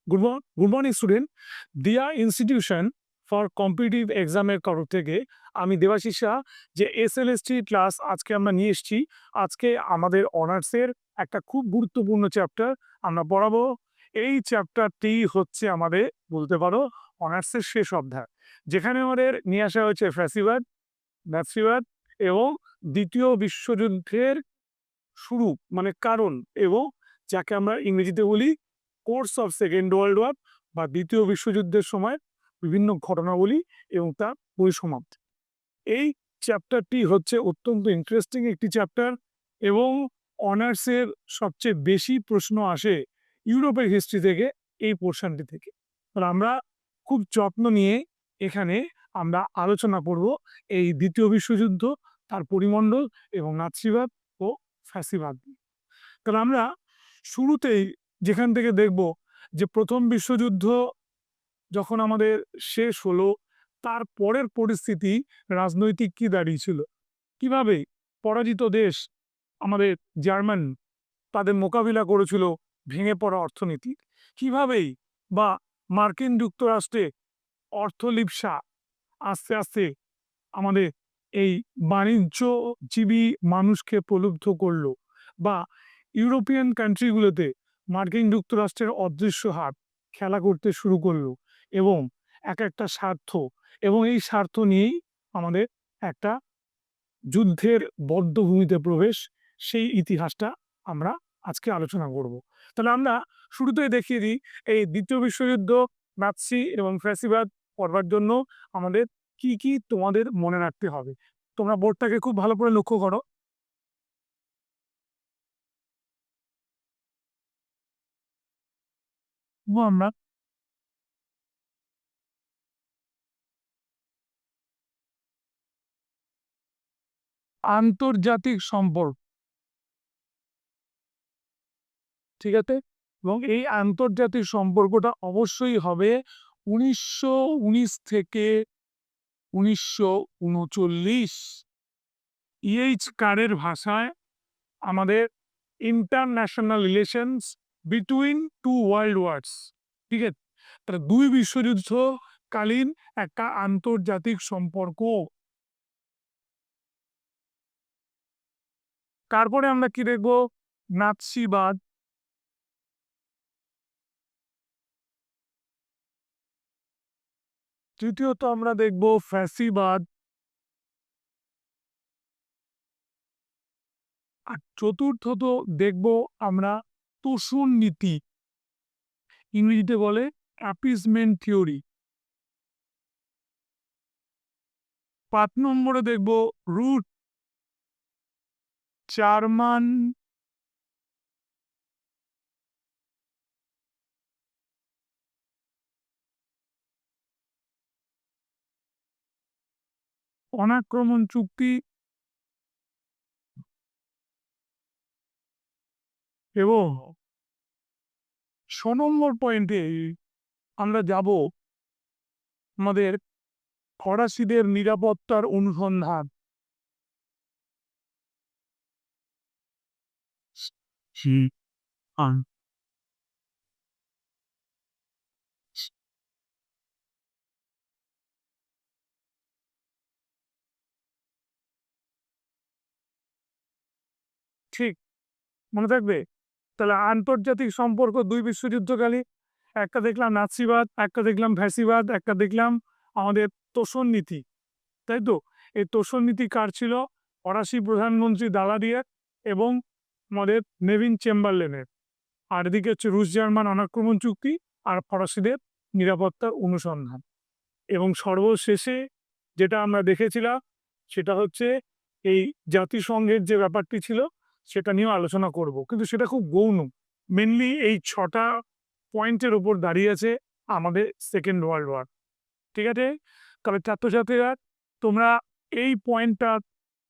Good morning student. দিয়া institution for competitive এক্সামের তরফ থেকে আমি দেবাশিস শাহ, যে এসএলএসটি ক্লাস আজকে আমরা নিয়ে এসেছি। আজকে আমাদের অনার্সের একটা খুব গুরুত্বপূর্ণ চ্যাপ্টার আমরা পড়াবো। এই চ্যাপ্টারটি হচ্ছে আমাদের, বলতে পারো, অনার্সের শেষ অধ্যায়, যেখানে আমাদের নিয়ে আসা হয়েছে ফ্যাসিবাদ, ন্যাপসিবাদ এবং দ্বিতীয় বিশ্বযুদ্ধের শুরু, মানে কারণ, এবং যাকে আমরা ইংরেজিতে বলি course of second world war বা দ্বিতীয় বিশ্বযুদ্ধের সময় বিভিন্ন ঘটনাবলী এবং তার পরিসমাপ্তি। এই চ্যাপ্টারটি হচ্ছে অত্যন্ত ইন্টারেস্টিং একটি চ্যাপ্টার এবং অনার্সের সবচেয়ে বেশি প্রশ্ন আসে ইউরোপের হিস্ট্রি থেকে, এই পোর্শনটি থেকে। আমরা খুব যত্ন নিয়ে এখানে আমরা আলোচনা করব এই দ্বিতীয় বিশ্বযুদ্ধ, তার পরিমণ্ডল এবং নাৎসিবাদ ও ফ্যাসিবাদ। তাহলে আমরা শুরুতেই যেখান থেকে দেখব যে প্রথম বিশ্বযুদ্ধ যখন আমাদের শেষ হলো, তার পরের পরিস্থিতি রাজনৈতিক কি দাঁড়িয়েছিল, কিভাবে পরাজিত দেশ আমাদের জার্মান তাদের মোকাবিলা করেছিল ভেঙে পড়া অর্থনীতি, কিভাবেই বা মার্কিন যুক্তরাষ্ট্রে অর্থলিপ্সা আস্তে আস্তে আমাদের এই বাণিজ্যজীবী মানুষকে প্রলুব্ধ করলো, বা ইউরোপিয়ান কান্ট্রিগুলোতে মার্কিন যুক্তরাষ্ট্রের অদৃশ্য হাত খেলা করতে শুরু করলো এবং এক একটা স্বার্থ, এবং এই স্বার্থ নিয়েই আমাদের একটা যুদ্ধের বদ্ধভূমিতে প্রবেশ, সেই ইতিহাসটা আমরা আজকে আলোচনা করব। তাহলে আমরা শুরুতেই দেখিয়ে দিই এই দ্বিতীয় বিশ্বযুদ্ধ, নাৎসি এবং ফ্যাসিবাদ পড়বার জন্য আমাদের কি কি তোমাদের মনে রাখতে হবে। তোমরা বোর্ডটাকে খুব ভালো করে লক্ষ্য করো। আমরা আন্তর্জাতিক সম্পর্ক, ঠিক আছে, এবং এই আন্তর্জাতিক সম্পর্কটা অবশ্যই হবে 1919 থেকে 1939। ইএইচ কারের ভাষায় আমাদের international relations between two world wars, ঠিক আছে। তাহলে দুই বিশ্বযুদ্ধকালীন একটা আন্তর্জাতিক সম্পর্ক। তারপরে আমরা কি দেখব, নাৎসিবাদ। তৃতীয়ত আমরা দেখব ফ্যাসিবাদ। আর চতুর্থত দেখব আমরা তোষণ নীতি, ইংরেজিতে বলে অ্যাপিসমেন্ট থিওরি। 5 নম্বরে দেখব রুট জার্মান অনাক্রমণ চুক্তি, এবং 6 নম্বর পয়েন্টে আমরা যাব আমাদের ফরাসিদের নিরাপত্তার অনুসন্ধান। ঠিক, মনে থাকবে। তাহলে আন্তর্জাতিক সম্পর্ক দুই বিশ্বযুদ্ধকালে, একটা দেখলাম নাৎসিবাদ, একটা দেখলাম ফ্যাসিবাদ, একটা দেখলাম আমাদের তোষণ নীতি, তাই তো। এই তোষণ নীতি কার ছিল? ফরাসি প্রধানমন্ত্রী দালাডিয়া এবং আমাদের নেভিন চেম্বারলেনের। আর এদিকে হচ্ছে রুশ জার্মান অনাক্রমণ চুক্তি আর ফরাসিদের নিরাপত্তার অনুসন্ধান। এবং সর্বশেষে যেটা আমরা দেখেছিলাম সেটা হচ্ছে এই জাতিসংঘের যে ব্যাপারটি ছিল সেটা নিয়েও আলোচনা করব, কিন্তু সেটা খুব গৌণ। মেনলি এই 6টা পয়েন্টের উপর দাঁড়িয়ে আছে আমাদের সেকেন্ড ওয়ার্ল্ড ওয়ার, ঠিক আছে। তবে ছাত্রছাত্রীরা, তোমরা এই পয়েন্টটা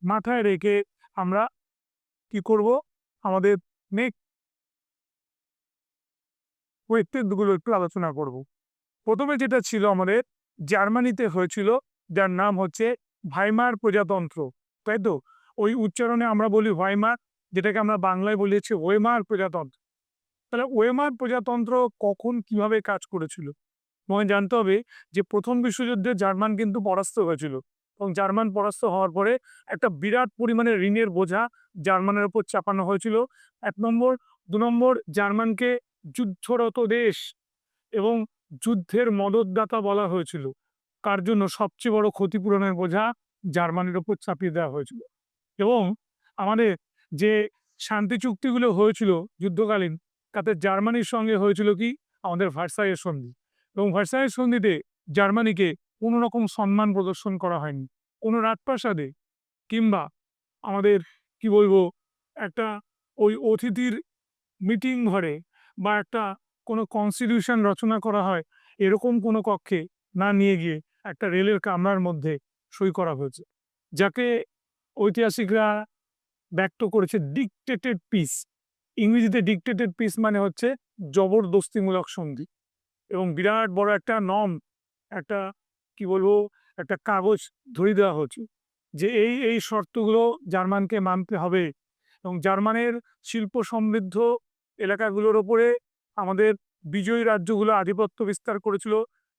মাথায় রেখে আমরা কি করব, আমাদের নেক্সট ওয়েবগুলো একটু আলোচনা করব। প্রথমে যেটা ছিল আমাদের জার্মানিতে হয়েছিল, যার নাম হচ্ছে ভাইমার প্রজাতন্ত্র, তাই তো। ওই উচ্চারণে আমরা বলি ভাইমার, যেটাকে আমরা বাংলায় বলি হচ্ছে ওয়েমার প্রজাতন্ত্র। তাহলে ওয়েমার প্রজাতন্ত্র কখন কিভাবে কাজ করেছিল? তোমায় জানতে হবে যে প্রথম বিশ্বযুদ্ধে জার্মান কিন্তু পরাস্ত হয়েছিল এবং জার্মান পরাস্ত হওয়ার পরে একটা বিরাট পরিমাণে ঋণের বোঝা জার্মানের উপর চাপানো হয়েছিল। ১ নম্বর, ২ নম্বর জার্মানকে যুদ্ধরত দেশ এবং যুদ্ধের মদদদাতা বলা হয়েছিল। কার জন্য? সবচেয়ে বড় ক্ষতিপূরণের বোঝা জার্মানির উপর চাপিয়ে দেওয়া হয়েছিল। এবং আমাদের যে শান্তি চুক্তিগুলো হয়েছিল যুদ্ধকালীন, তাতে জার্মানির সঙ্গে হয়েছিল কি? আমাদের ভার্সাইয়ের সন্ধি। এবং ভার্সাইয়ের সন্ধিতে জার্মানিকে কোনো রকম সম্মান প্রদর্শন করা হয়নি। কোনো রাজপ্রাসাদে কিংবা আমাদের কি বলবো, একটা ওই অতিথির মিটিং ঘরে বা একটা কোনো কনস্টিটিউশন রচনা করা হয়, এরকম কোনো কক্ষে না নিয়ে গিয়ে একটা রেলের কামরার মধ্যে সই করা হয়েছে। যাকে ঐতিহাসিকরা ব্যক্ত করেছে ডিক্টেটেড পিস। ইংরেজিতে ডিক্টেটেড পিস মানে হচ্ছে জবরদস্তিমূলক সন্ধি। এবং বিরাট বড় একটা একটা কি বলবো, একটা কাগজ ধরিয়ে দেওয়া হয়েছে যে এই শর্তগুলো জার্মানকে মানতে হবে এবং জার্মানের শিল্প সমৃদ্ধ এলাকাগুলোর ওপরে আমাদের বিজয়ী রাজ্যগুলো আধিপত্য বিস্তার করেছিল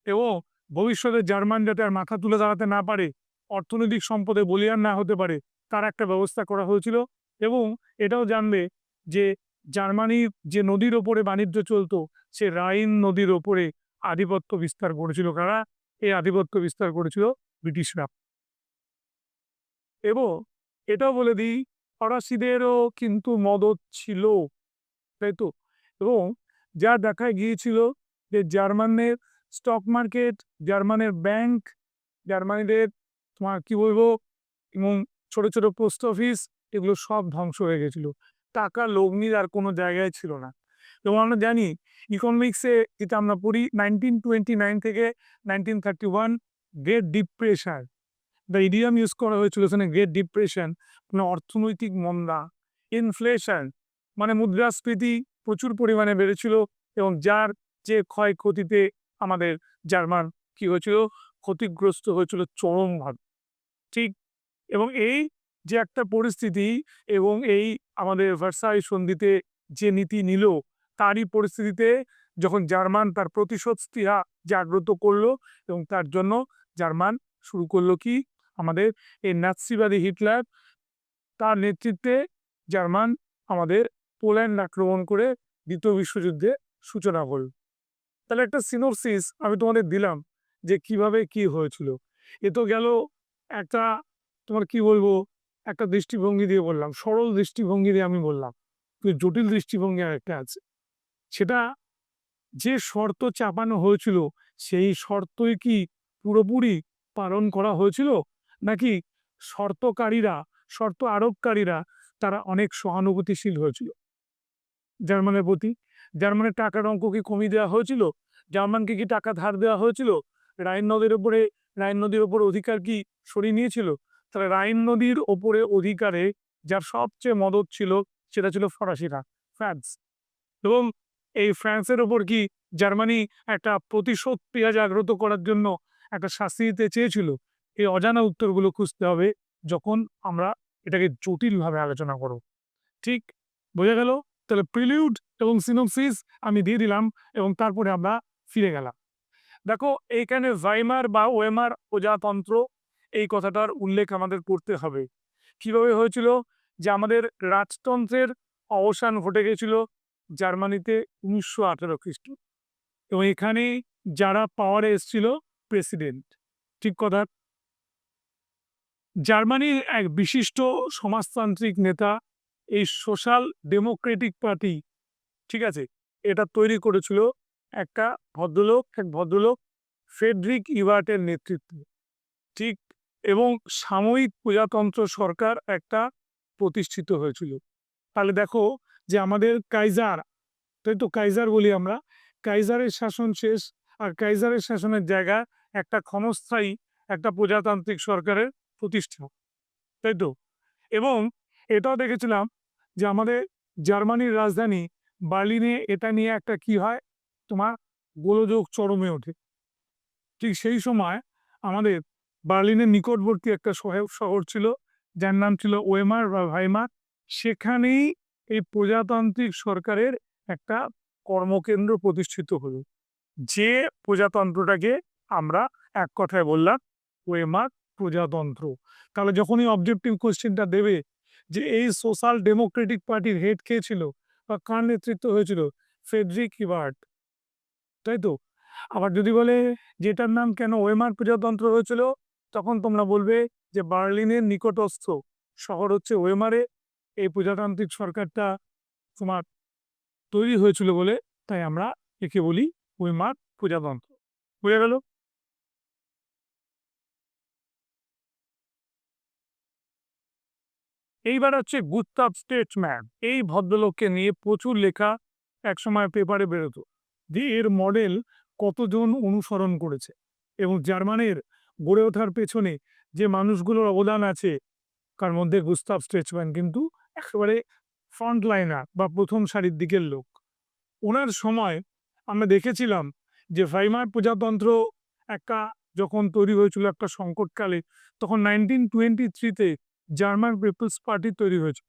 এবং ভবিষ্যতে জার্মান যাতে আর মাথা তুলে দাঁড়াতে না পারে, অর্থনৈতিক সম্পদে বলীয়ান না হতে পারে, তার একটা ব্যবস্থা করা হয়েছিল। এবং এটাও জানবে যে জার্মানির যে নদীর ওপরে বাণিজ্য চলতো, সে রাইন নদীর ওপরে আধিপত্য বিস্তার করেছিল কারা? এই আধিপত্য বিস্তার করেছিল ব্রিটিশরা। এবং এটাও বলে দিই, ফরাসিদেরও কিন্তু মদদ ছিল, তাই তো? এবং যা দেখা গিয়েছিল যে জার্মানের স্টক মার্কেট, জার্মানের ব্যাংক, জার্মানিদের তোমার কি বলবো, এবং ছোট ছোট পোস্ট অফিস, এগুলো সব ধ্বংস হয়ে গেছিল। টাকা লগ্নির আর কোনো জায়গায় ছিল না। এবং আমরা জানি ইকোনমিক্সে যেটা আমরা পড়ি 1929 থেকে 1931 great depression, the idiom use করা হয়েছিল সেখানে গ্রেট ডিপ্রেশন মানে অর্থনৈতিক মন্দা, ইনফ্লেশন মানে মুদ্রাস্ফীতি প্রচুর পরিমাণে বেড়েছিল এবং যার যে ক্ষয়ক্ষতিতে আমাদের জার্মান কি হয়েছিল? ক্ষতিগ্রস্ত হয়েছিল চরমভাবে। ঠিক। এবং এই যে একটা পরিস্থিতি এবং এই আমাদের ভার্সাই সন্ধিতে যে নীতি নিল, তারই পরিস্থিতিতে যখন জার্মান তার প্রতিশোধ স্পৃহা জাগ্রত করলো এবং তার জন্য জার্মান শুরু করলো কি? আমাদের এই নাৎসিবাদী হিটলার, তার নেতৃত্বে জার্মান আমাদের পোল্যান্ড আক্রমণ করে ২য় বিশ্বযুদ্ধের সূচনা করল। তাহলে একটা সিনোপসিস আমি তোমাদের দিলাম যে কিভাবে কি হয়েছিল। এ তো গেল একটা, তোমার কি বলবো, একটা দৃষ্টিভঙ্গি দিয়ে বললাম, সরল দৃষ্টিভঙ্গি দিয়ে আমি বললাম। কিন্তু জটিল দৃষ্টিভঙ্গি আরেকটা আছে। সেটা যে শর্ত চাপানো হয়েছিল, সেই শর্তই কি পুরোপুরি পালন করা হয়েছিল? নাকি শর্তকারীরা, শর্ত আরোপকারীরা তারা অনেক সহানুভূতিশীল হয়েছিল জার্মানের প্রতি? জার্মানের টাকার অঙ্ক কি কমিয়ে দেওয়া হয়েছিল? জার্মানকে কি টাকা ধার দেওয়া হয়েছিল? রাইন নদীর ওপরে অধিকার কি সরিয়ে নিয়েছিল? তাহলে রাইন নদীর ওপরে অধিকারে যার সবচেয়ে মদদ ছিল সেটা ছিল ফরাসিরা, ফ্রান্স। এবং এই ফ্রান্সের ওপর কি জার্মানি একটা প্রতিশোধ ক্রিয়া জাগ্রত করার জন্য একটা শাস্তি দিতে চেয়েছিল? এই অজানা উত্তরগুলো খুঁজতে হবে যখন আমরা এটাকে জটিলভাবে আলোচনা করব। ঠিক বোঝা গেল? তাহলে প্রিলিউড এবং সিনোপসিস আমি দিয়ে দিলাম এবং তারপরে আমরা ফিরে গেলাম। দেখো এইখানে ভাইমার বা ওয়েমার প্রজাতন্ত্র এই কথাটার উল্লেখ আমাদের করতে হবে। কিভাবে হয়েছিল? যে আমাদের রাজতন্ত্রের অবসান ঘটে গেছিল জার্মানিতে ১৯১৮ খ্রিস্ট এবং এখানে যারা পাওয়ারে এসেছিল প্রেসিডেন্ট। ঠিক কথা। জার্মানির এক বিশিষ্ট সমাজতান্ত্রিক নেতা এই সোশ্যাল ডেমোক্রেটিক পার্টি, ঠিক আছে, এটা তৈরি করেছিল এক ভদ্রলোক ফ্রেডরিক ইবার্টের নেতৃত্বে। ঠিক। এবং সাময়িক প্রজাতন্ত্র সরকার একটা প্রতিষ্ঠিত হয়েছিল। তাহলে দেখো যে আমাদের কাইজার, তাই তো কাইজার বলি আমরা, কাইজারের শাসন শেষ আর কাইজারের শাসনের জায়গা একটা ক্ষণস্থায়ী একটা প্রজাতান্ত্রিক সরকারের প্রতিষ্ঠা, তাই তো? এবং এটাও দেখেছিলাম যে আমাদের জার্মানির রাজধানী বার্লিনে এটা নিয়ে একটা কি হয়, তোমার গোলযোগ চরমে ওঠে। ঠিক সেই সময় আমাদের বার্লিনের নিকটবর্তী একটা সহায়ক শহর ছিল যার নাম ছিল ওয়েমার বা ভাইমার। সেখানেই এই প্রজাতান্ত্রিক সরকারের একটা কর্মকেন্দ্র প্রতিষ্ঠিত হলো, যে প্রজাতন্ত্রটাকে আমরা এক কথায় বললাম ওয়েমার প্রজাতন্ত্র। তাহলে যখনই অবজেক্টিভ কোশ্চেনটা দেবে যে এই সোশ্যাল ডেমোক্রেটিক পার্টির হেড কে ছিল বা কার নেতৃত্ব হয়েছিল, ফ্রেডরিক ইবার্ট, তাই তো? আবার যদি বলে যে এটার নাম কেন ওয়েমার প্রজাতন্ত্র হয়েছিল, তখন তোমরা বলবে যে বার্লিনের নিকটস্থ শহর হচ্ছে ওয়েমারে এই প্রজাতান্ত্রিক সরকারটা তোমার তৈরি হয়েছিল বলে তাই আমরা একে বলি ওয়েমার প্রজাতন্ত্র। বুঝে গেল? এইবার হচ্ছে গুস্তাভ স্টেটসম্যান। এই ভদ্রলোককে নিয়ে প্রচুর লেখা একসময় পেপারে বেরোতো যে এর মডেল কতজন অনুসরণ করেছে এবং জার্মানির গড়ে ওঠার পেছনে যে মানুষগুলোর অবদান আছে, তার মধ্যে গুস্তাভ স্টেটসম্যান কিন্তু একেবারে ফ্রন্ট লাইনার বা প্রথম সারির দিকের লোক। ওনার সময় আমরা দেখেছিলাম যে ভাইমার প্রজাতন্ত্র একটা যখন তৈরি হয়েছিল একটা সংকটকালে, তখন 1923-তে জার্মান পিপলস পার্টি তৈরি হয়েছিল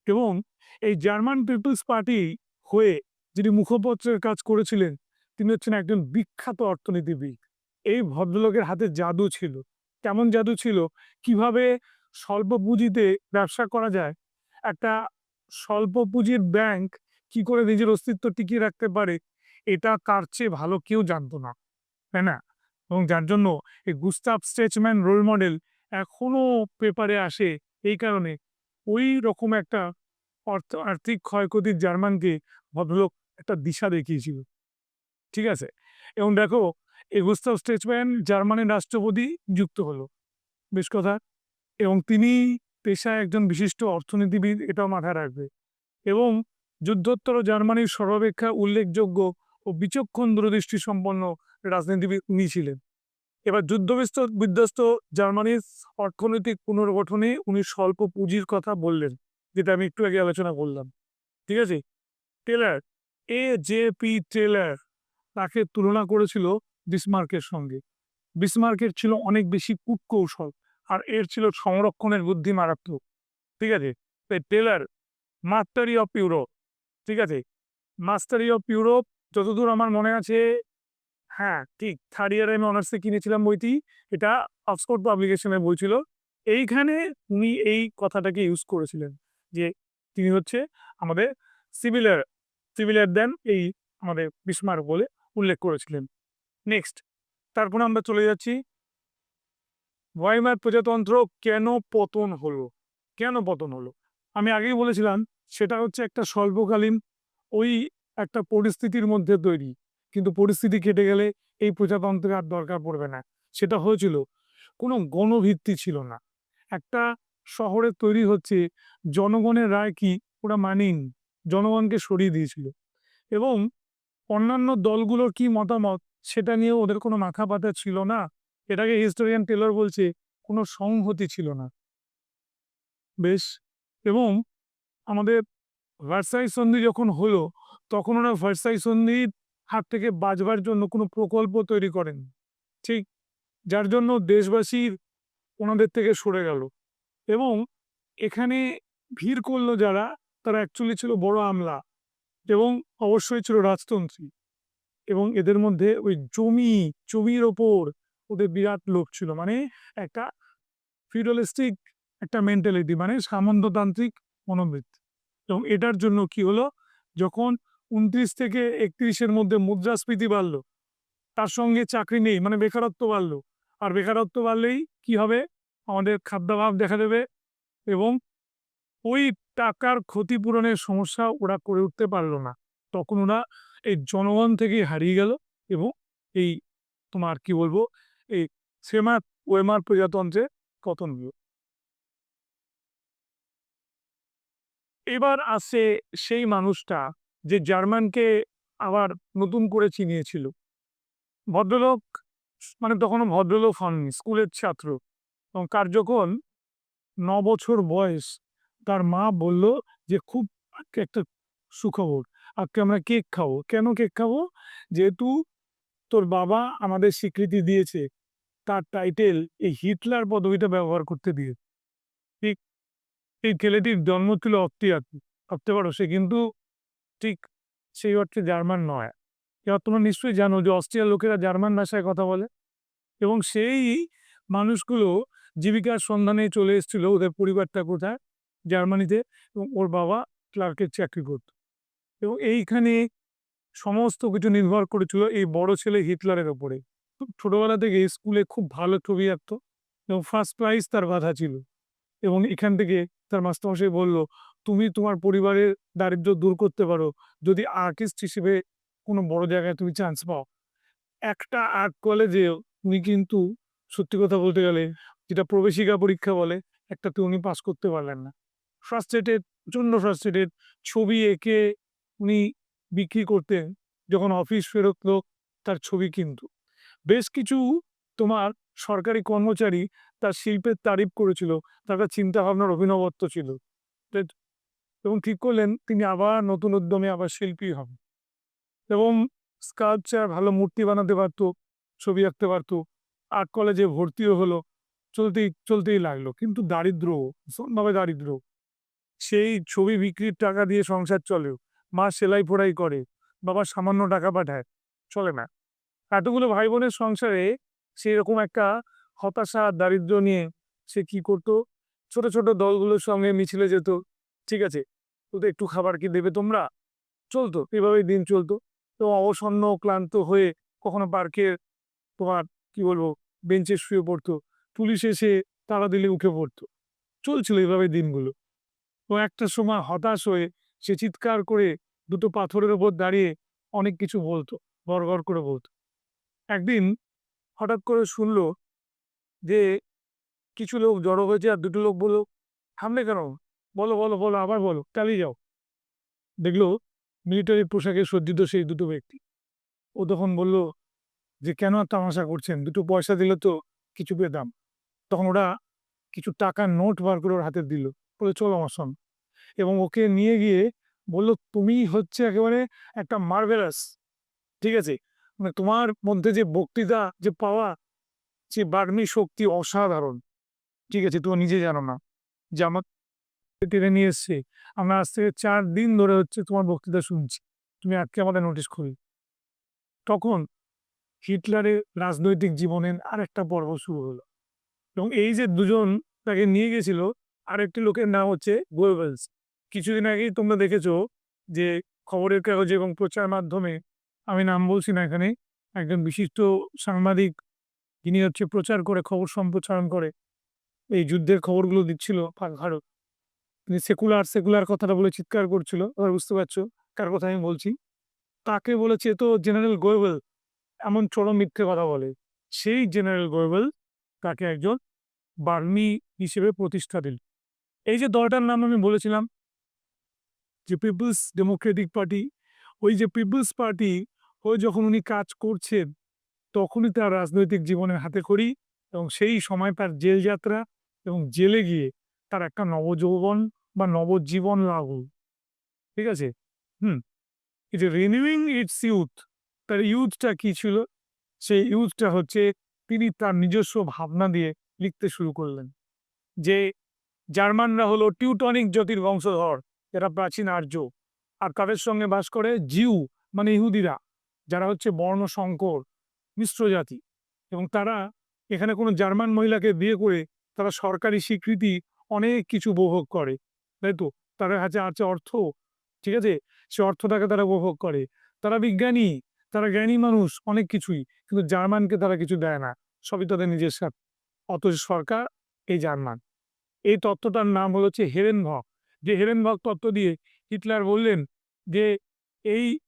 এবং এই জার্মান পিপলস পার্টি হয়ে যিনি মুখপত্রের কাজ করেছিলেন তিনি হচ্ছেন একজন বিখ্যাত অর্থনীতিবিদ। এই ভদ্রলোকের হাতে জাদু ছিল। কেমন জাদু ছিল? কিভাবে স্বল্প পুঁজিতে ব্যবসা করা যায়, একটা স্বল্প পুঁজির ব্যাংক কি করে নিজের অস্তিত্ব টিকিয়ে রাখতে পারে, এটা তার চেয়ে ভালো কেউ জানতো না, তাই না? এবং যার জন্য এই গুস্তাভ স্ট্রেচম্যান রোল মডেল এখনো পেপারে আসে এই কারণে ওই রকম একটা আর্থিক ক্ষয়ক্ষতির জার্মানকে ভদ্রলোক একটা দিশা দেখিয়েছিল। ঠিক আছে? এবং দেখো এই গুস্তাভ স্ট্রেচম্যান জার্মানির রাষ্ট্রপতি যুক্ত হলো। বেশ কথা। এবং তিনি পেশায় একজন বিশিষ্ট অর্থনীতিবিদ, এটাও মাথায় রাখবে। এবং যুদ্ধোত্তর জার্মানির সর্বাপেক্ষা উল্লেখযোগ্য ও বিচক্ষণ দূরদৃষ্টি সম্পন্ন রাজনীতিবিদ উনি ছিলেন। এবার বিধ্বস্ত জার্মানির অর্থনৈতিক পুনর্গঠনে উনি স্বল্প পুঁজির কথা বললেন, যেটা আমি একটু আগে আলোচনা করলাম। ঠিক আছে? Teller, A.J.P. টেলার তাকে তুলনা করেছিল বিসমার্কের সঙ্গে। বিসমার্কের ছিল অনেক বেশি কূটকৌশল আর এর ছিল সংরক্ষণের বুদ্ধি মারাত্মক। ঠিক আছে? তাই টেলার মাস্টারি অফ ইউরোপ, ঠিক আছে, মাস্টারি অফ ইউরোপ যতদূর আমার মনে আছে, হ্যাঁ ঠিক, থার্ড ইয়ারে আমি অনার্সে কিনেছিলাম বইটি। এটা অক্সফোর্ড পাবলিকেশনের বই ছিল। এইখানে উনি এই কথাটাকে ইউজ করেছিলেন যে তিনি হচ্ছে আমাদের সিমিলার সিমিলার দেন এই আমাদের বিসমার্ক বলে উল্লেখ করেছিলেন। নেক্সট, তারপরে আমরা চলে যাচ্ছি ওয়াইমার প্রজাতন্ত্র কেন পতন হলো। কেন পতন হলো আমি আগেই বলেছিলাম, সেটা হচ্ছে একটা স্বল্পকালীন ওই একটা পরিস্থিতির মধ্যে তৈরি, কিন্তু পরিস্থিতি কেটে গেলে এই প্রজাতন্ত্রের আর দরকার পড়বে না। সেটা হয়েছিল কোনো গণভিত্তি ছিল না। একটা শহরে তৈরি হচ্ছে, জনগণের রায় কি ওরা মানেনি, জনগণকে সরিয়ে দিয়েছিল এবং অন্যান্য দলগুলোর কি মতামত সেটা নিয়ে ওদের কোনো মাথা ব্যথা ছিল না। এটাকে হিস্টোরিয়ান টেলর বলছে কোনো সংহতি ছিল না। বেশ। এবং আমাদের ভার্সাই সন্ধি যখন হলো, তখন ওরা ভার্সাই সন্ধির হাত থেকে বাঁচবার জন্য কোনো প্রকল্প তৈরি করেন, ঠিক, যার জন্য দেশবাসীর ওনাদের থেকে সরে গেল এবং এখানে ভিড় করলো যারা, তারা অ্যাকচুয়ালি ছিল বড় আমলা এবং অবশ্যই ছিল রাজতন্ত্রী এবং এদের মধ্যে ওই জমির ওপর ওদের বিরাট লোভ ছিল, মানে একটা ফিউডালিস্টিক একটা মেন্টালিটি, মানে সামন্ততান্ত্রিক মনোবৃত্তি। এবং এটার জন্য কি হলো, যখন 29 থেকে 31-এর মধ্যে মুদ্রাস্ফীতি বাড়লো, তার সঙ্গে চাকরি নেই, মানে বেকারত্ব বাড়লো, আর বেকারত্ব বাড়লেই কি হবে, আমাদের খাদ্যাভাব দেখা দেবে এবং ওই টাকার ক্ষতিপূরণের সমস্যা ওরা করে উঠতে পারলো না। তখন ওরা এই জনগণ থেকেই হারিয়ে গেল এবং এই তোমার কি বলবো, এই ওয়েমার প্রজাতন্ত্রে পতন হলো। এবার আসে সেই মানুষটা যে জার্মানকে আবার নতুন করে চিনিয়েছিল। ভদ্রলোক, মানে তখনও ভদ্রলোক হননি, স্কুলের ছাত্র, এবং তার যখন 9 বছর বয়স, তার মা বলল যে খুব একটা সুখবর, আজকে আমরা কেক খাবো। কেন কেক খাবো? যেহেতু তোর বাবা আমাদের স্বীকৃতি দিয়েছে, তার টাইটেল এই হিটলার পদবিটা ব্যবহার করতে দিয়ে। ঠিক, এই ছেলেটির জন্ম ছিল অস্ট্রিয়াতে, ভাবতে পারো, সে কিন্তু ঠিক সেই অর্থে জার্মান নয়। এবার তোমরা নিশ্চয়ই জানো যে অস্ট্রিয়ার লোকেরা জার্মান ভাষায় কথা বলে এবং সেই মানুষগুলো জীবিকার সন্ধানে চলে এসেছিল ওদের পরিবারটা কোথায়? জার্মানিতে। এবং ওর বাবা ক্লার্কের চাকরি করত এবং এইখানে সমস্ত কিছু নির্ভর করেছিল এই বড় ছেলে হিটলারের ওপরে। খুব ছোটবেলা থেকে স্কুলে খুব ভালো ছবি আঁকতো এবং ফার্স্ট প্রাইজ তার বাঁধা ছিল এবং এখান থেকে তার মাস্টারমশাই বলল, "তুমি তোমার পরিবারের দারিদ্র্য দূর করতে পারো যদি আর্টিস্ট হিসেবে কোনো বড় জায়গায় তুমি চান্স পাও।" একটা আর্ট কলেজেও উনি কিন্তু সত্যি কথা বলতে গেলে যেটা প্রবেশিকা পরীক্ষা বলে, একটাতে উনি পাস করতে পারলেন না। ফ্রাস্ট্রেটেড, প্রচন্ড ফ্রাস্ট্রেটেড। ছবি এঁকে উনি বিক্রি করতেন। যখন অফিস ফেরতলো তার ছবি কিনত। বেশ কিছু তোমার সরকারি কর্মচারী তার শিল্পের তারিফ করেছিল। তার একটা চিন্তাভাবনার অভিনবত্ব ছিল। তে এবং ঠিক করলেন তিনি আবার নতুন উদ্যমে আবার শিল্পী হবেন এবং স্কাল্পচার ভালো মূর্তি বানাতে পারত, ছবি আঁকতে পারত। আর্ট কলেজে ভর্তিও হলো। চলতেই লাগলো। কিন্তু দারিদ্র্য, ভীষণভাবে দারিদ্র্য। সেই ছবি বিক্রির টাকা দিয়ে সংসার চলে। মা সেলাই-ফোড়াই করে। বাবা সামান্য টাকা পাঠায়। চলে না। এতগুলো ভাই বোনের সংসারে সেরকম একটা হতাশা, দারিদ্র্য নিয়ে সে কি করত? ছোট, ছোট দলগুলোর সঙ্গে মিছিলে যেত। ঠিক আছে? "ওদের একটু খাবার কি দেবে তোমরা?" চলতো। এভাবেই দিন চলতো। তো অবসন্ন ক্লান্ত হয়ে কখনো পার্কের তোমার কি বলবো বেঞ্চে শুয়ে পড়তো। পুলিশ এসে তাড়া দিলে উঠে পড়তো। চলছিল এভাবে দিনগুলো। তো একটা সময় হতাশ হয়ে সে চিৎকার করে দুটো পাথরের উপর দাঁড়িয়ে অনেক কিছু বলতো। গড় করে বলতো। একদিন হঠাৎ করে শুনল যে কিছু লোক জড়ো হয়েছে আর দুটো লোক বলল, "থামলে কেন? বলো, বলো, বলো আবার বলো, চালিয়ে যাও।" দেখল মিলিটারি পোশাকে সজ্জিত সেই দুটো ব্যক্তি। ও তখন বলল যে, "কেন আর তামাশা করছেন? দুটো পয়সা দিলে তো কিছু পেতাম।" তখন ওরা কিছু টাকার নোট বার করে ওর হাতে দিল। বলল, "চলো আমার সঙ্গে।" এবং ওকে নিয়ে গিয়ে বলল, "তুমি হচ্ছে একেবারে একটা মার্ভেলাস। ঠিক আছে? মানে তোমার মধ্যে যে বক্তৃতা, যে পাওয়া, যে বাগ্মী শক্তি অসাধারণ। ঠিক আছে? তুমি নিজে জানো না যে আমাকে টেনে নিয়ে এসছে। আমরা আজ থেকে ৪ দিন ধরে হচ্ছে তোমার বক্তৃতা শুনছি। তুমি আজকে আমাদের নোটিস করলে।" তখন হিটলারের রাজনৈতিক জীবনের আরেকটা পর্ব শুরু হলো। এবং এই যে দুজন তাকে নিয়ে গেছিল, আরেকটি লোকের নাম হচ্ছে গোয়েবেলস। কিছুদিন আগেই তোমরা দেখেছো যে খবরের কাগজে এবং প্রচার মাধ্যমে, আমি নাম বলছি না এখানে, একজন বিশিষ্ট সাংবাদিক যিনি হচ্ছে প্রচার করে খবর সম্প্রচারণ করে এই যুদ্ধের খবরগুলো দিচ্ছিল ভারত। তিনি সেকুলার কথাটা বলে চিৎকার করছিল। এবার বুঝতে পারছো কার কথা আমি বলছি। তাকে বলেছে, "এ তো জেনারেল গোয়েবেল, এমন চরম মিথ্যে কথা বলে।" সেই জেনারেল গোয়েবেল তাকে একজন বার্মি হিসেবে প্রতিষ্ঠা দিল। এই যে দলটার নাম আমি বলেছিলাম যে পিপলস ডেমোক্রেটিক পার্টি, ওই যে পিপলস পার্টি হয়ে যখন উনি কাজ করছেন তখনই তার রাজনৈতিক জীবনের হাতেখড়ি এবং সেই সময় তার জেল যাত্রা এবং জেলে গিয়ে তার একটা নবযৌবন বা নবজীবন লাভ হল। ঠিক আছে? হুম। এই যে রিনিউইং ইটস ইউথ, তার ইউথটা কি ছিল? সেই ইউথটা হচ্ছে তিনি তার নিজস্ব ভাবনা দিয়ে লিখতে শুরু করলেন যে জার্মানরা হলো টিউটনিক জাতির বংশধর, এরা প্রাচীন আর্য। আর তাদের সঙ্গে বাস করে জিউ মানে ইহুদিরা, যারা হচ্ছে বর্ণ সংকর, মিশ্র জাতি। এবং তারা এখানে কোনো জার্মান মহিলাকে বিয়ে করে তারা সরকারি স্বীকৃতি অনেক কিছু উপভোগ করে। তাই তো? তাদের কাছে আছে অর্থ। ঠিক আছে? সে অর্থটাকে তারা উপভোগ করে। তারা বিজ্ঞানী, তারা জ্ঞানী মানুষ অনেক কিছুই। কিন্তু জার্মানকে তারা কিছু দেয় না। সবই তাদের নিজের স্বার্থ। অথচ সরকার এই জার্মান। এই তত্ত্বটার নাম হচ্ছে হেরেনভগ। যে হেরেনভগ তত্ত্ব দিয়ে হিটলার বললেন যে এই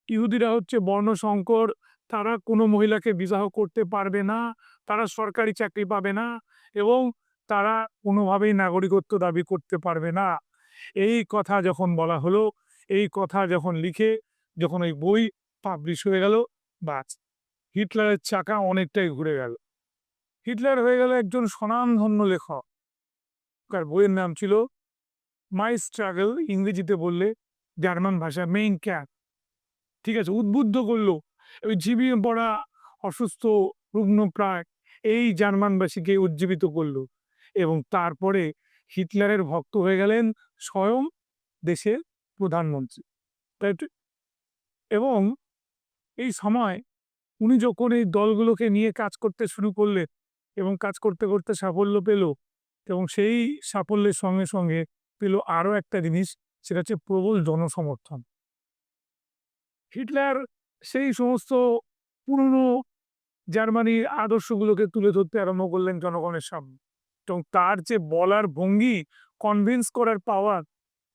ইহুদিরা হচ্ছে বর্ণসংকর, তারা কোনো মহিলাকে বিবাহ করতে পারবে না, তারা সরকারি চাকরি পাবে না এবং তারা কোনোভাবেই নাগরিকত্ব দাবি করতে পারবে না। এই কথা যখন বলা হলো, এই কথা যখন লিখে যখন ওই বই পাবলিশ হয়ে গেল, বাস হিটলারের চাকা অনেকটাই ঘুরে গেল। হিটলার হয়ে গেল একজন স্বনামধন্য লেখক। তার বইয়ের নাম ছিল মাই স্ট্রাগল, ইংরেজিতে বললে জার্মান ভাষায় মেইন ক্যাম্প। ঠিক আছে? উদ্বুদ্ধ করলো। ওই ঝিমিয়ে পড়া, অসুস্থ, রুগ্নপ্রায় এই জার্মানবাসীকে উজ্জীবিত করলো এবং তারপরে হিটলারের ভক্ত হয়ে গেলেন স্বয়ং দেশের প্রধানমন্ত্রী। তাই তো? এবং এই সময় উনি যখন এই দলগুলোকে নিয়ে কাজ করতে শুরু করলেন এবং কাজ করতে, করতে সাফল্য পেল এবং সেই সাফল্যের সঙ্গে, সঙ্গে পেল আরো একটা জিনিস, সেটা হচ্ছে প্রবল জনসমর্থন। হিটলার সেই সমস্ত পুরনো জার্মানির আদর্শগুলোকে তুলে ধরতে আরম্ভ করলেন জনগণের সামনে এবং তার যে বলার ভঙ্গি, কনভিন্স করার পাওয়ার,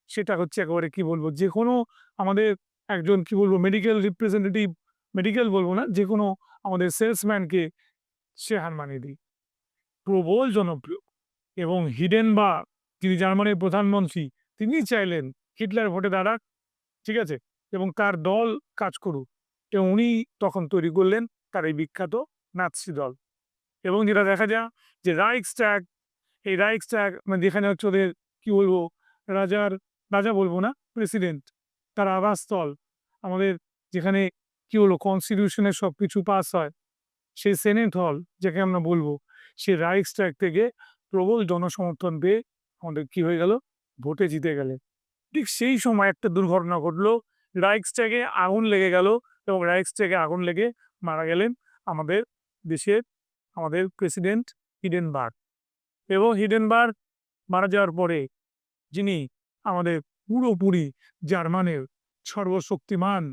সেটা হচ্ছে একেবারে কি বলবো, যেকোনো আমাদের একজন কি বলবো মেডিকেল রিপ্রেজেন্টেটিভ, মেডিকেল বলবো না, যেকোনো আমাদের সেলসম্যানকে সে হার মানিয়ে দিই। প্রবল জনপ্রিয় এবং হিডেনবার্গ, যিনি জার্মানির প্রধানমন্ত্রী, তিনি চাইলেন হিটলার ভোটে দাঁড়াক, ঠিক আছে? এবং তার দল কাজ করুক এবং উনি তখন তৈরি করলেন তার এই বিখ্যাত নাৎসি দল। এবং যেটা দেখা যায় যে রাইখস্ট্যাগ, এই রাইখস্ট্যাগ মানে যেখানে হচ্ছে ওদের কি বলবো রাজার, রাজা বলবো না, প্রেসিডেন্ট, তার আবাসস্থল, আমাদের যেখানে কি বলবো কনস্টিটিউশনের সবকিছু পাস হয়, সেই সেনেট হল যাকে আমরা বলবো, সেই রাইখস্ট্যাগ থেকে প্রবল জনসমর্থন পেয়ে আমাদের কি হয়ে গেল, ভোটে জিতে গেলে। ঠিক সেই সময় একটা দুর্ঘটনা ঘটলো, রাইখস্ট্যাগে আগুন লেগে গেল এবং রাইখস্ট্যাগে আগুন লেগে মারা গেলেন আমাদের দেশের, আমাদের প্রেসিডেন্ট হিডেনবার্গ। এবং হিডেনবার্গ মারা যাওয়ার পরে যিনি আমাদের পুরোপুরি জার্মানের সর্বশক্তিমান,